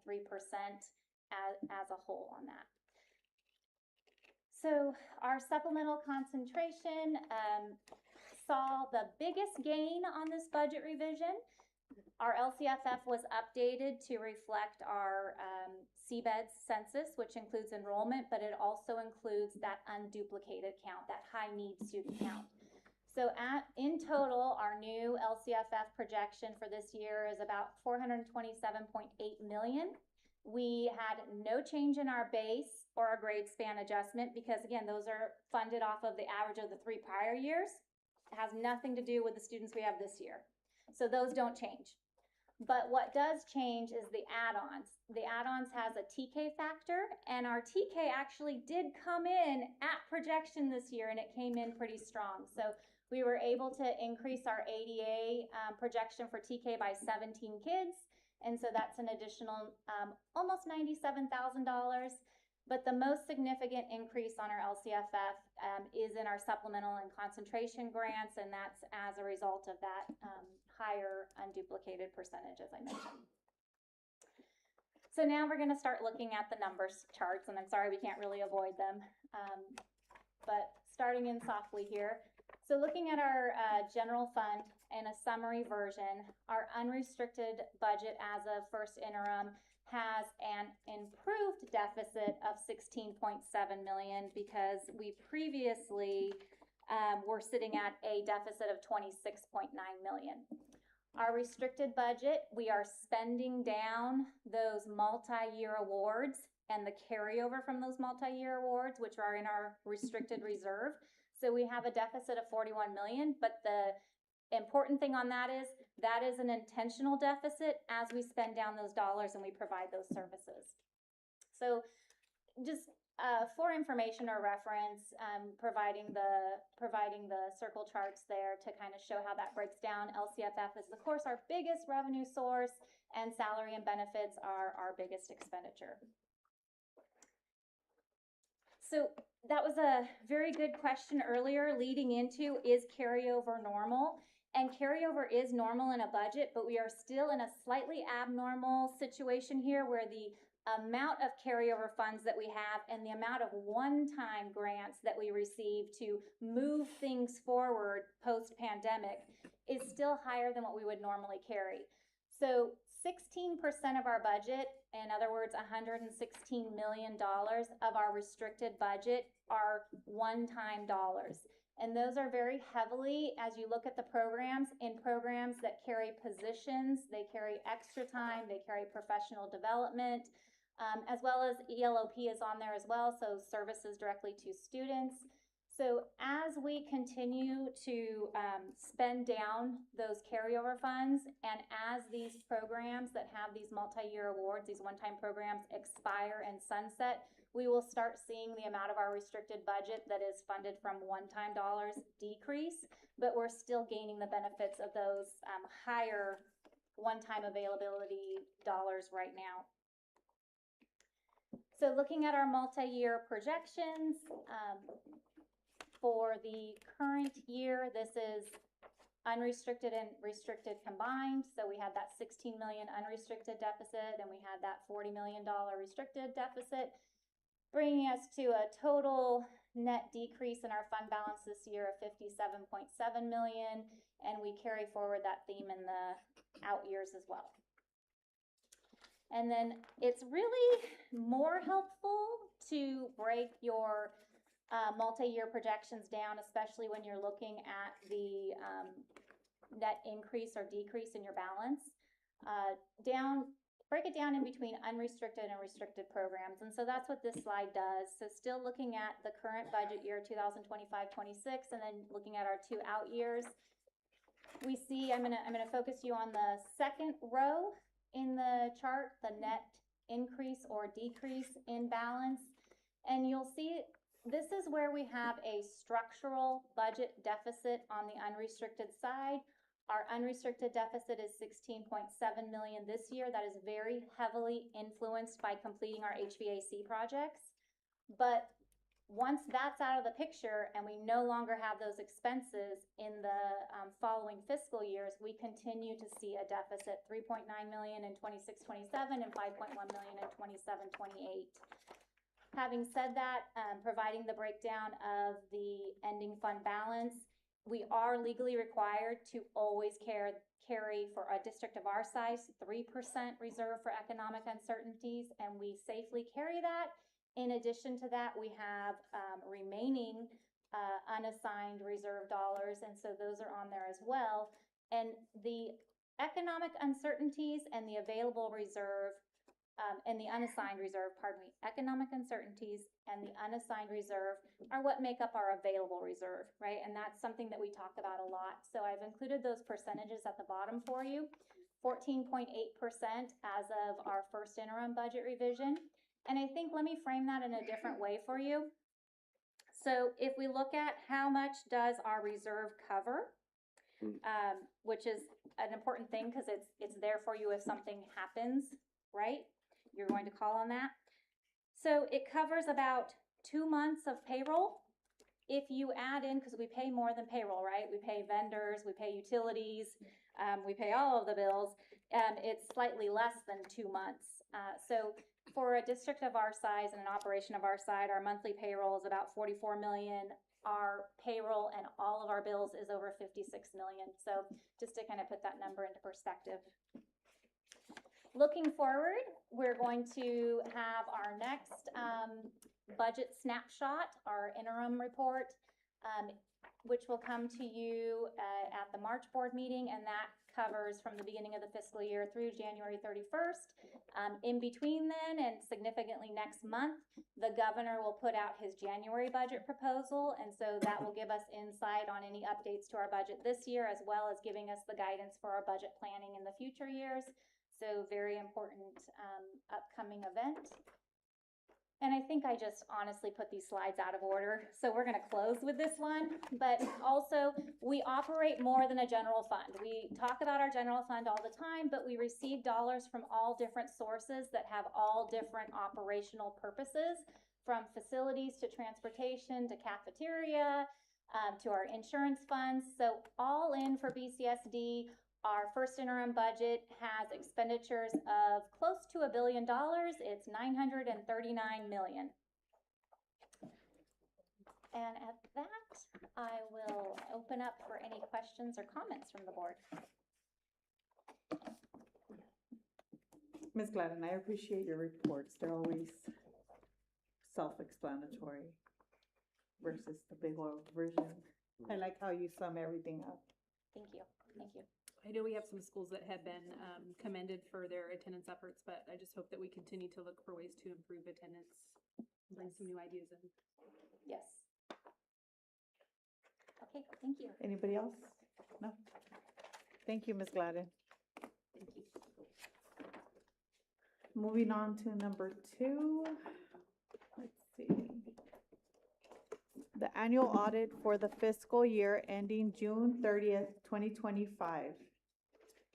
as a whole on that. So our supplemental concentration saw the biggest gain on this budget revision. Our LCFF was updated to reflect our CBED census, which includes enrollment, but it also includes that unduplicated count, that high need student count. So in total, our new LCFF projection for this year is about $427.8 million. We had no change in our base or our grade span adjustment because, again, those are funded off of the average of the 3 prior years. It has nothing to do with the students we have this year. So those don't change. But what does change is the add-ons. The add-ons has a TK factor, and our TK actually did come in at projection this year, and it came in pretty strong. So we were able to increase our ADA projection for TK by 17 kids, and so that's an additional almost $97,000. But the most significant increase on our LCFF is in our supplemental and concentration grants, and that's as a result of that higher unduplicated percentage, as I mentioned. So now we're going to start looking at the numbers charts, and I'm sorry we can't really avoid them, but starting in softly here. So looking at our general fund in a summary version, our unrestricted budget as of first interim has an improved deficit of $16.7 million because we previously were sitting at a deficit of $26.9 million. Our restricted budget, we are spending down those multi-year awards and the carryover from those multi-year awards, which are in our restricted reserve. So we have a deficit of $41 million, but the important thing on that is an intentional deficit as we spend down those dollars and we provide those services. So just for information or reference, providing the circle charts there to kind of show how that breaks down. LCFF is, of course, our biggest revenue source, and salary and benefits are our biggest expenditure. So that was a very good question earlier leading into, is carryover normal? And carryover is normal in a budget, but we are still in a slightly abnormal situation here where the amount of carryover funds that we have and the amount of one-time grants that we receive to move things forward post-pandemic is still higher than what we would normally carry. So 16% of our budget, in other words, $116 million of our restricted budget are one-time dollars. And those are very heavily, as you look at the programs, in programs that carry positions, they carry extra time, they carry professional development, as well as ELOP is on there as well, so services directly to students. So as we continue to spend down those carryover funds, and as these programs that have these multi-year awards, these one-time programs expire and sunset, we will start seeing the amount of our restricted budget that is funded from one-time dollars decrease, but we're still gaining the benefits of those higher one-time availability dollars right now. So looking at our multi-year projections, for the current year, this is unrestricted and restricted combined. So we had that 16 million unrestricted deficit and we had that $40 million restricted deficit, bringing us to a total net decrease in our fund balance this year of 57.7 million. And we carry forward that theme in the out years as well. And then it's really more helpful to break your multi-year projections down, especially when you're looking at the net increase or decrease in your balance. Break it down in between unrestricted and restricted programs. And so that's what this slide does. So still looking at the current budget year 2025-26 and then looking at our 2 out years. We see, I'm gonna focus you on the second row in the chart, the net increase or decrease in balance. And you'll see this is where we have a structural budget deficit on the unrestricted side. Our unrestricted deficit is 16.7 million this year. That is very heavily influenced by completing our HVAC projects. But once that's out of the picture and we no longer have those expenses in the following fiscal years, we continue to see a deficit, 3.9 million in 26-27 and 5.1 million in 27-28. Having said that, providing the breakdown of the ending fund balance, we are legally required to always carry for a district of our size 3% reserve for economic uncertainties, and we safely carry that. In addition to that, we have remaining unassigned reserve dollars, and so those are on there as well. And the economic uncertainties and the available reserve and the unassigned reserve, economic uncertainties and the unassigned reserve are what make up our available reserve, right? And that's something that we talk about a lot. So I've included those percentages at the bottom for you. 14.8% as of our first interim budget revision. And I think, let me frame that in a different way for you. So if we look at how much does our reserve cover, which is an important thing because it's there for you if something happens, right? You're going to call on that. So it covers about 2 months of payroll. If you add in, because we pay more than payroll, right? We pay vendors, we pay utilities, we pay all of the bills, and it's slightly less than 2 months. So for a district of our size and an operation of our size, our monthly payroll is about 44 million. Our payroll and all of our bills is over 56 million. So just to kind of put that number into perspective. Looking forward, we're going to have our next budget snapshot, our interim report, which will come to you at the March board meeting, and that covers from the beginning of the fiscal year through January 31st. In between then and significantly next month, the governor will put out his January budget proposal, and so that will give us insight on any updates to our budget this year, as well as giving us the guidance for our budget planning in the future years. So very important upcoming event. And I think I just honestly put these slides out of order. So we're going to close with this one. But also, we operate more than a general fund. We talk about our general fund all the time, but we receive dollars from all different sources that have all different operational purposes, from facilities to transportation to cafeteria to our insurance funds. So all in for BCSD, our first interim budget has expenditures of close to $1 billion. It's 939 million. And at that, I will open up for any questions or comments from the board. Ms. Gladden, I appreciate your reports. They're always self-explanatory versus the big old version. I like how you sum everything up. Thank you. Thank you. I know we have some schools that have been commended for their attendance efforts, but I just hope that we continue to look for ways to improve attendance, bring some new ideas in. Yes. Okay, thank you. Anybody else? No? Thank you, Ms. Gladden. Thank you. Moving on to number 2. Let's see. The annual audit for the fiscal year ending June 30th, 2025.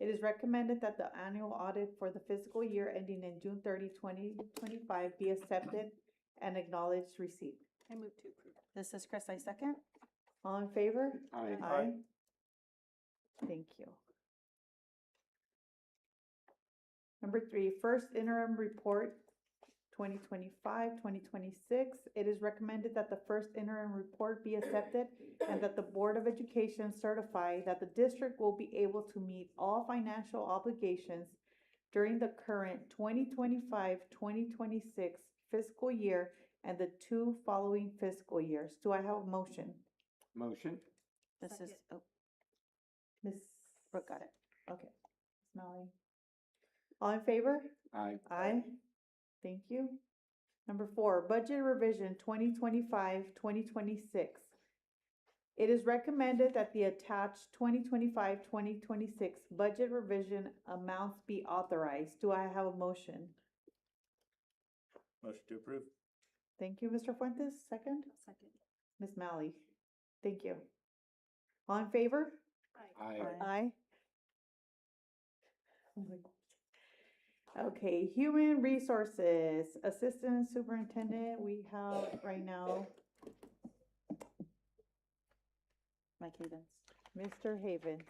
It is recommended that the annual audit for the fiscal year ending in June 30, 2025 be accepted and acknowledged receipt. I move to approve. This is Chris, I second. All in favor? Aye. Aye. Thank you. Number 3, first interim report 2025-2026. It is recommended that the first interim report be accepted and that the Board of Education certify that the district will be able to meet all financial obligations during the current 2025-2026 fiscal year and the 2 following fiscal years. Do I have a motion? Motion? This is, oh, Ms. Brooke got it. Okay. Ms. Mallory. All in favor? Aye. Aye. Thank you. Number 4, budget revision 2025-2026. It is recommended that the attached 2025-2026 budget revision amounts be authorized. Do I have a motion? Motion to approve. Thank you, Mr. Fuentes. Second? Second. Ms. Malley. Thank you. All in favor? Aye. Aye. Oh my gosh. Okay, human resources, assistant superintendent, we have right now Mike Havens. Mr. Haven.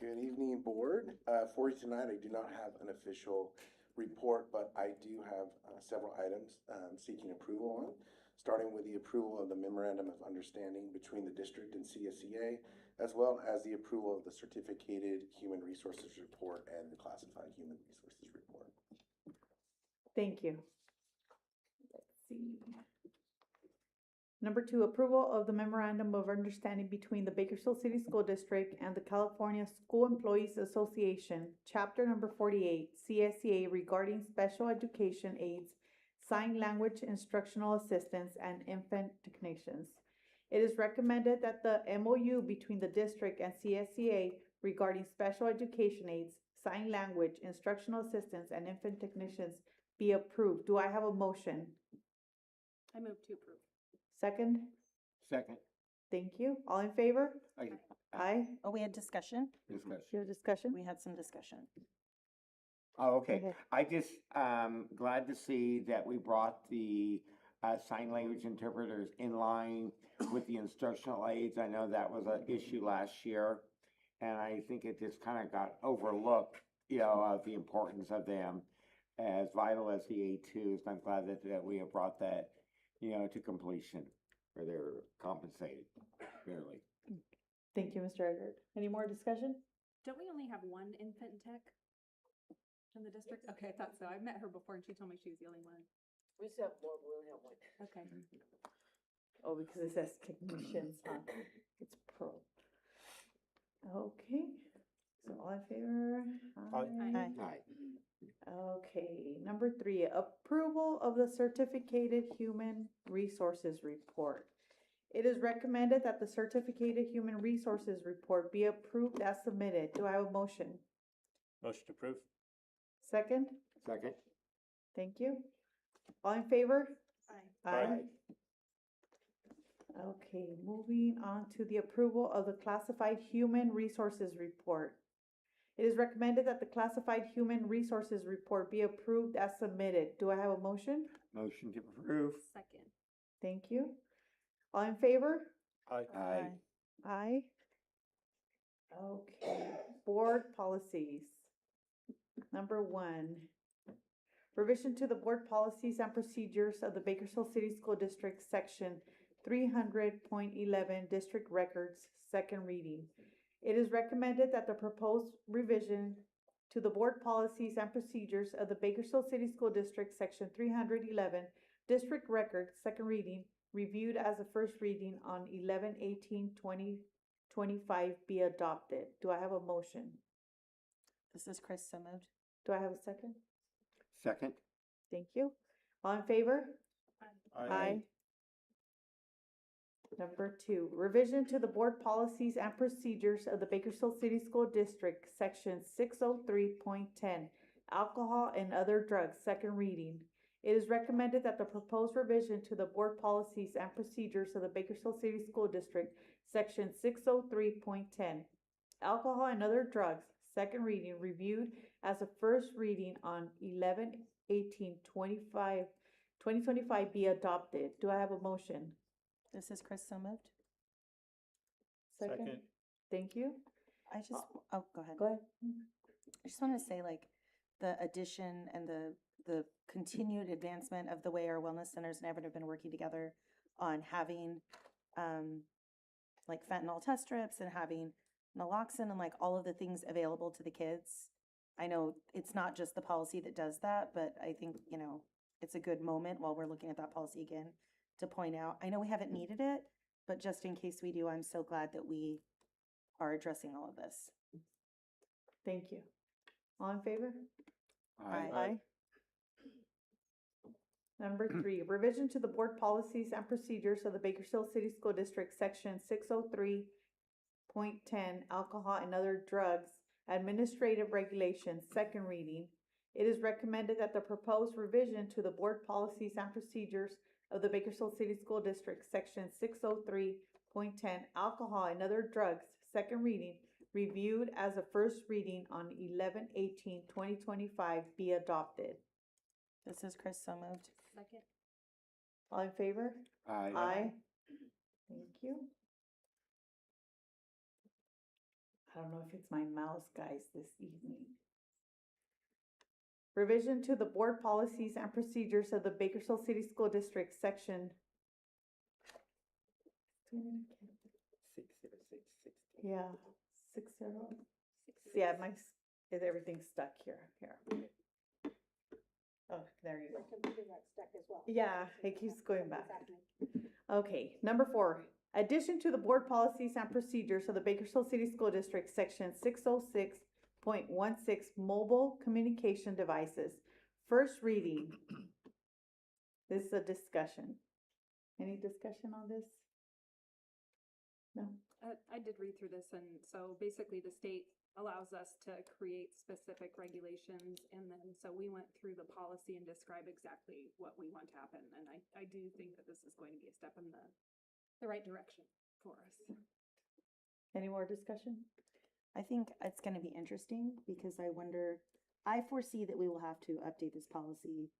Good evening, board. For you tonight, I do not have an official report, but I do have several items seeking approval on, starting with the approval of the memorandum of understanding between the district and CSEA, as well as the approval of the certificated human resources report and the classified human resources report. Thank you. Let's see. Number 2, approval of the memorandum of understanding between the Bakersfield City School District and the California School Employees Association, chapter number 48, CSEA, regarding special education aids, sign language instructional assistants, and infant technicians. It is recommended that the MOU between the district and CSEA regarding special education aids, sign language instructional assistants, and infant technicians be approved. Do I have a motion? I move to approve. Second? Second. Thank you. All in favor? Aye. Aye. Oh, we had discussion? Discussion. You have discussion? We had some discussion. Oh, okay. Okay. I just, glad to see that we brought the, sign language interpreters in line with the instructional aids. I know that was an issue last year, and I think it just kind of got overlooked, you know, the importance of them as vital as the A2s. I'm glad that we have brought that, you know, to completion, or they're compensated fairly. Thank you, Mr. Eggert. Any more discussion? Don't we only have one infant tech in the district? Okay, I thought so. I've met her before and she told me she was the only one. We still have more, but we only have one. Okay. Oh, because it says technicians, huh? It's pro. Okay, so all in favor? Aye. Aye. Okay, number 3, approval of the certificated human resources report. It is recommended that the certificated human resources report be approved as submitted. Do I have a motion? Motion to approve. Second? Second. Thank you. All in favor? Aye. Aye. Okay, moving on to the approval of the classified human resources report. It is recommended that the classified human resources report be approved as submitted. Do I have a motion? Motion to approve. Second. Thank you. All in favor? Aye. Aye. Aye. Okay, board policies. Number 1, revision to the board policies and procedures of the Bakersfield City School District, section 300.11, district records, second reading. It is recommended that the proposed revision to the board policies and procedures of the Bakersfield City School District, section 311, district records, second reading, reviewed as a first reading on 11/18/2025 be adopted. Do I have a motion? This is Chris, so moved. Do I have a second? Second. Thank you. All in favor? Aye. Number 2, revision to the board policies and procedures of the Bakersfield City School District, section 603.10, alcohol and other drugs, second reading. It is recommended that the proposed revision to the board policies and procedures of the Bakersfield City School District, section 603.10, alcohol and other drugs, second reading, reviewed as a first reading on 11/18/2025 be adopted. Do I have a motion? This is Chris, so moved. Second. Thank you. I just, oh, go ahead. Go ahead. I just want to say, like, the addition and the continued advancement of the way our wellness centers and Everett have been working together on having, like fentanyl test strips and having naloxone and like all of the things available to the kids. I know it's not just the policy that does that, but I think, you know, it's a good moment while we're looking at that policy again to point out, I know we haven't needed it, but just in case we do, I'm so glad that we are addressing all of this. Thank you. All in favor? Aye. Number 3, revision to the board policies and procedures of the Bakersfield City School District, section 603.10, alcohol and other drugs, administrative regulations, second reading. It is recommended that the proposed revision to the board policies and procedures of the Bakersfield City School District, section 603.10, alcohol and other drugs, second reading, reviewed as a first reading on 11/18/2025 be adopted. This is Chris, so moved. Second. All in favor? Aye. Thank you. I don't know if it's my mouse, guys, this evening. Revision to the board policies and procedures of the Bakersfield City School District, section. Yeah, 60. Yeah, everything's stuck here. Oh, there you go. My computer got stuck as well. Yeah, it keeps going back. Okay, number 4, addition to the board policies and procedures of the Bakersfield City School District, section 606.16, mobile communication devices, first reading. This is a discussion. Any discussion on this? No? I did read through this, and so basically the state allows us to create specific regulations, and then so we went through the policy and describe exactly what we want to happen, and I do think that this is going to be a step in the right direction for us. Any more discussion? I think it's going to be interesting because I foresee that we will have to update this policy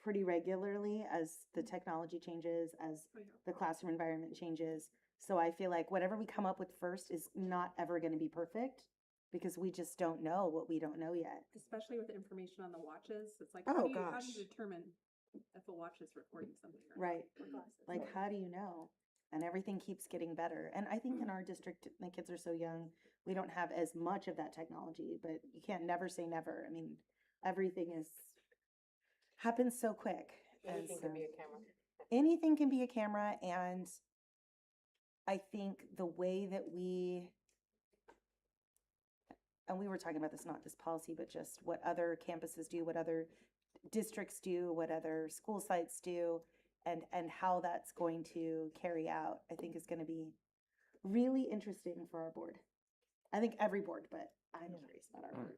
pretty regularly as the technology changes, as the classroom environment changes. So I feel like whatever we come up with first is not ever going to be perfect because we just don't know what we don't know yet. Especially with the information on the watches, it's like, Oh, how do gosh. you determine if a watch is recording something or Right. not? Or glasses. Like, how do you know? And everything keeps getting better. And I think in our district, the kids are so young, we don't have as much of that technology, but you can't never say never. I mean, everything happens so quick. Anything can be a camera. Anything can be a camera, and I think the way that we were talking about this, not this policy, but just what other campuses do, what other districts do, what other school sites do, and how that's going to carry out, I think is going to be really interesting for our board. I think every board, but I'm curious about our board.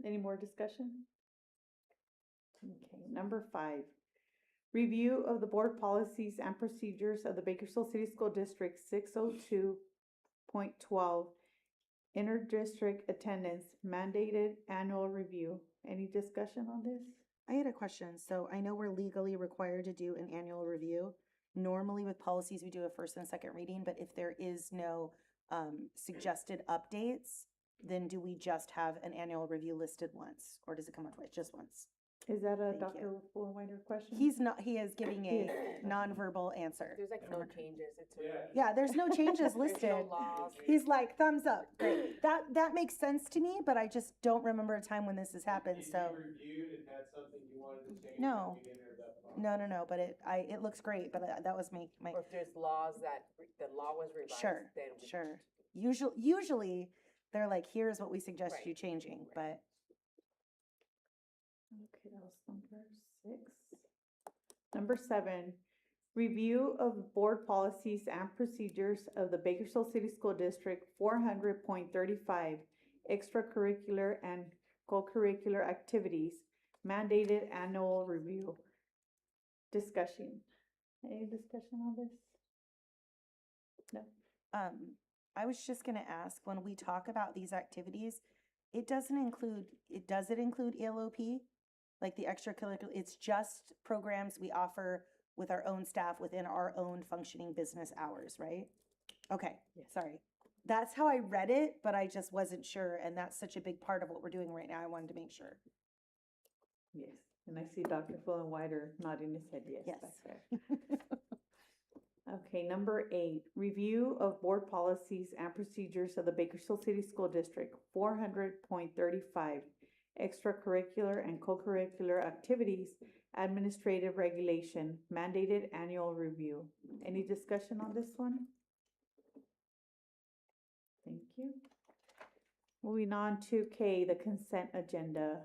Any more discussion? Okay, number 5. Review of the board policies and procedures of the Bakersfield City School District, 602.12, inter-district attendance, mandated annual review. Any discussion on this? I had a question. So I know we're legally required to do an annual review. Normally with policies, we do a first and second reading, but if there is no suggested updates, then do we just have an annual review listed once, or does it come out twice? Just once? Is that a Thank Dr. you. Fullwinder question? He is giving a nonverbal answer. There's like no changes. It's Yeah, there's no changes There's listed. no laws. He's like, thumbs up. Great. That makes sense to me, but I just don't remember a time when this has happened, so. Reviewed and had something you wanted to change? No. You didn't enter that box? No, but it looks great, but that was my. Or if there's laws that the law was revised, Sure, then we sure. Usually, they're like, here's what we suggest you changing, but. Okay, that was number 6. Number 7, review of board policies and procedures of the Bakersfield City School District, 400.35, extracurricular and co-curricular activities, mandated annual review. Discussion. Any discussion on this? No. I was just gonna ask, when we talk about these activities, does it include ELOP? Like the extracurricular, it's just programs we offer with our own staff within our own functioning business hours, right? Okay, sorry. That's how I read it, but I just wasn't sure, and that's such a big part of what we're doing right now. I wanted to make sure. Yes, and I see Dr. Fullen-Whiter nodding his head yes. Yes. back there. Okay, number 8, review of board policies and procedures of the Bakersfield City School District, 400.35, extracurricular and co-curricular activities, administrative regulation, mandated annual review. Any discussion on this one? Thank you. Moving on to K, the consent agenda.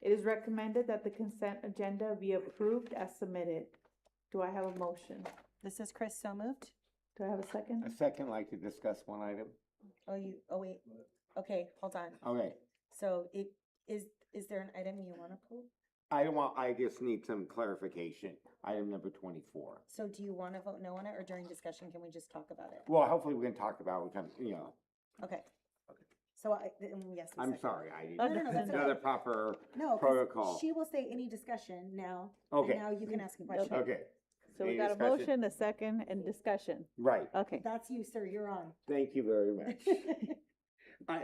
It is recommended that the consent agenda be approved as submitted. Do I have a motion? This is Chris, so moved. Do I have a second? A second, like to discuss one item. Oh wait, okay, hold on. Okay, So is there an item you wanna pull? I just need some clarification. Item number 24. So do you wanna vote no on it, or during discussion, can we just talk about it? Well, hopefully we can talk about, Okay. So yes. a I'm second. sorry, I No, no, no, that's another okay. proper No, 'cause protocol. she will say any discussion now. Okay. And now you can ask a question. Okay, So we Any got a discussion? motion, a second, and discussion. right. Okay. That's you, sir, you're on. Thank you very much.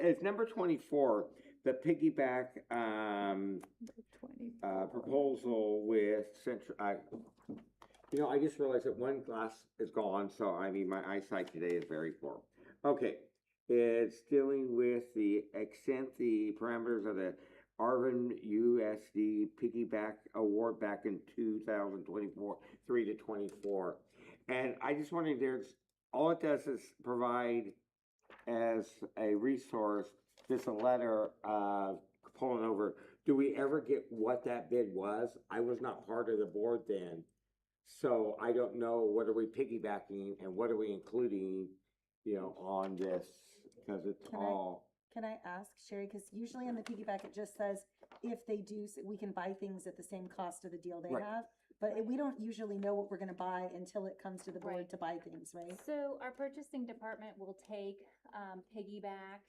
It's number 24, the piggyback, 20. proposal with Central, I just realized that one glass is gone, so my eyesight today is very poor. Okay, it's dealing with the parameters of the Arvin USD piggyback award back in 2024, 3 to 24. And I just wondered, all it does is provide as a resource, just a letter, pulling over. Do we ever get what that bid was? I was not part of the board then. So I don't know, what are we piggybacking and what are we including, on this, because it's all. Can I ask, Sherry, because usually in the piggyback, it just says, if they do, we can buy things at the same cost of the deal they Right. have. But we don't usually know what we're gonna buy until it comes to the board Right. to buy things, right? So our purchasing department will take piggybacked,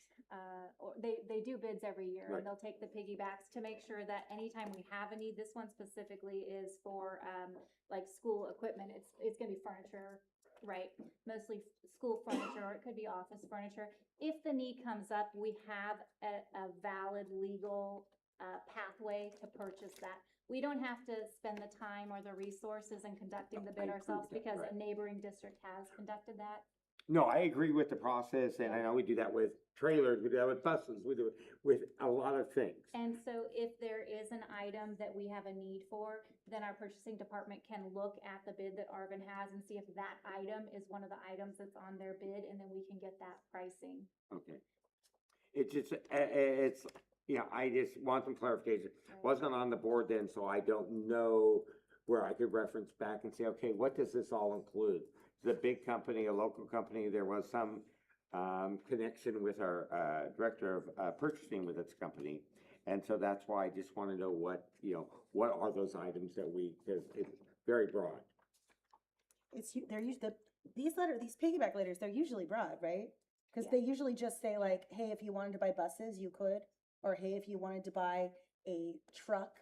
or they do bids every year, Right. and they'll take the piggybacks to make sure that anytime we have a need, this one specifically is for like school equipment. It's gonna be furniture, right? Mostly school furniture, or it could be office furniture. If the need comes up, we have a valid legal pathway to purchase that. We don't have to spend the time or the resources in conducting the I bid agree ourselves with that, because right. a neighboring district has conducted that. No, I agree with the process, and I know we do that with trailers, we do that with buses, we do it with a lot of things. And so if there is an item that we have a need for, then our purchasing department can look at the bid that Arvin has and see if that item is one of the items that's on their bid, and then we can get that pricing. Okay. It's just, I just want some clarification. Right. Wasn't on the board then, so I don't know where I could reference back and say, okay, what does this all include? Is it a big company, a local company? There was some connection with our director of purchasing with this company. And so that's why I just want to know what are those items that because it's very broad. They're usually, these piggyback letters, they're usually broad, right? Because they usually just say like, hey, if you wanted to buy buses, you could, or hey, if you wanted to buy a truck,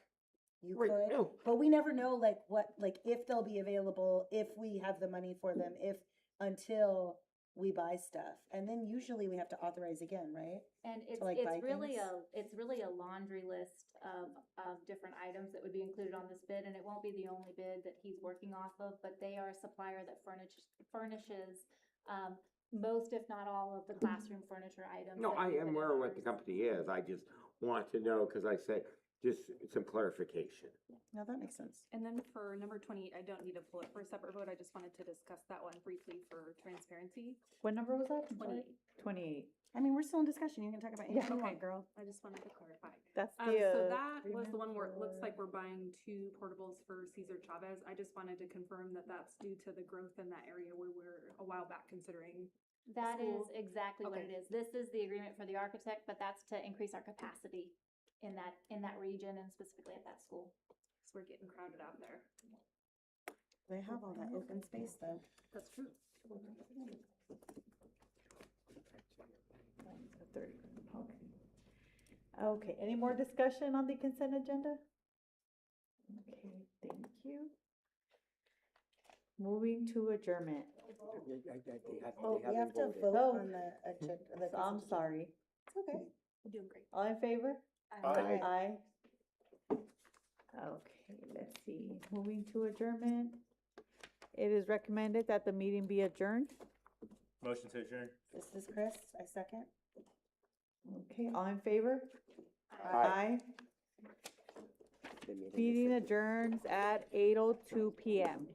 you Right, could. no. But we never know if they'll be available, if we have the money for them, until we buy stuff. And then usually we have to authorize again, right? And it's buy really things? a laundry list of different items that would be included on this bid, and it won't be the only bid that he's working off of, but they are a supplier that furnishes most, if not all, of the classroom furniture items. No, that I we am put in aware of what the ours. company is. I just want to know, because I said, just some clarification. No, that makes sense. And then for number 28, I don't need to pull it for a separate vote. I just wanted to discuss that one briefly for transparency. What number was that? I'm sorry. 28. 28. I mean, we're still in discussion. You can talk about anything you want, girl. I just wanted to clarify. That's So the, that was the one where it looks like we're buying 2 portables for Cesar Chavez. I just wanted to confirm that that's due to the growth in that area where we're a while back considering. That is school. exactly what Okay. it is. This is the agreement for the architect, but that's to increase our capacity in that region and specifically at that school. So we're getting crowded out there. They have all that open space though. That's true. Okay. Okay, any more discussion on the consent agenda? Okay, thank you. Moving to adjournment. Oh, we have to vote on the agenda. I'm sorry. It's okay. You're doing great. All in favor? Aye. Aye. Okay, let's see, moving to adjournment. It is recommended that the meeting be adjourned. Motion to adjourn. This is Chris, I second. Okay, all in favor? Aye. Meeting adjourns at 8:02 PM.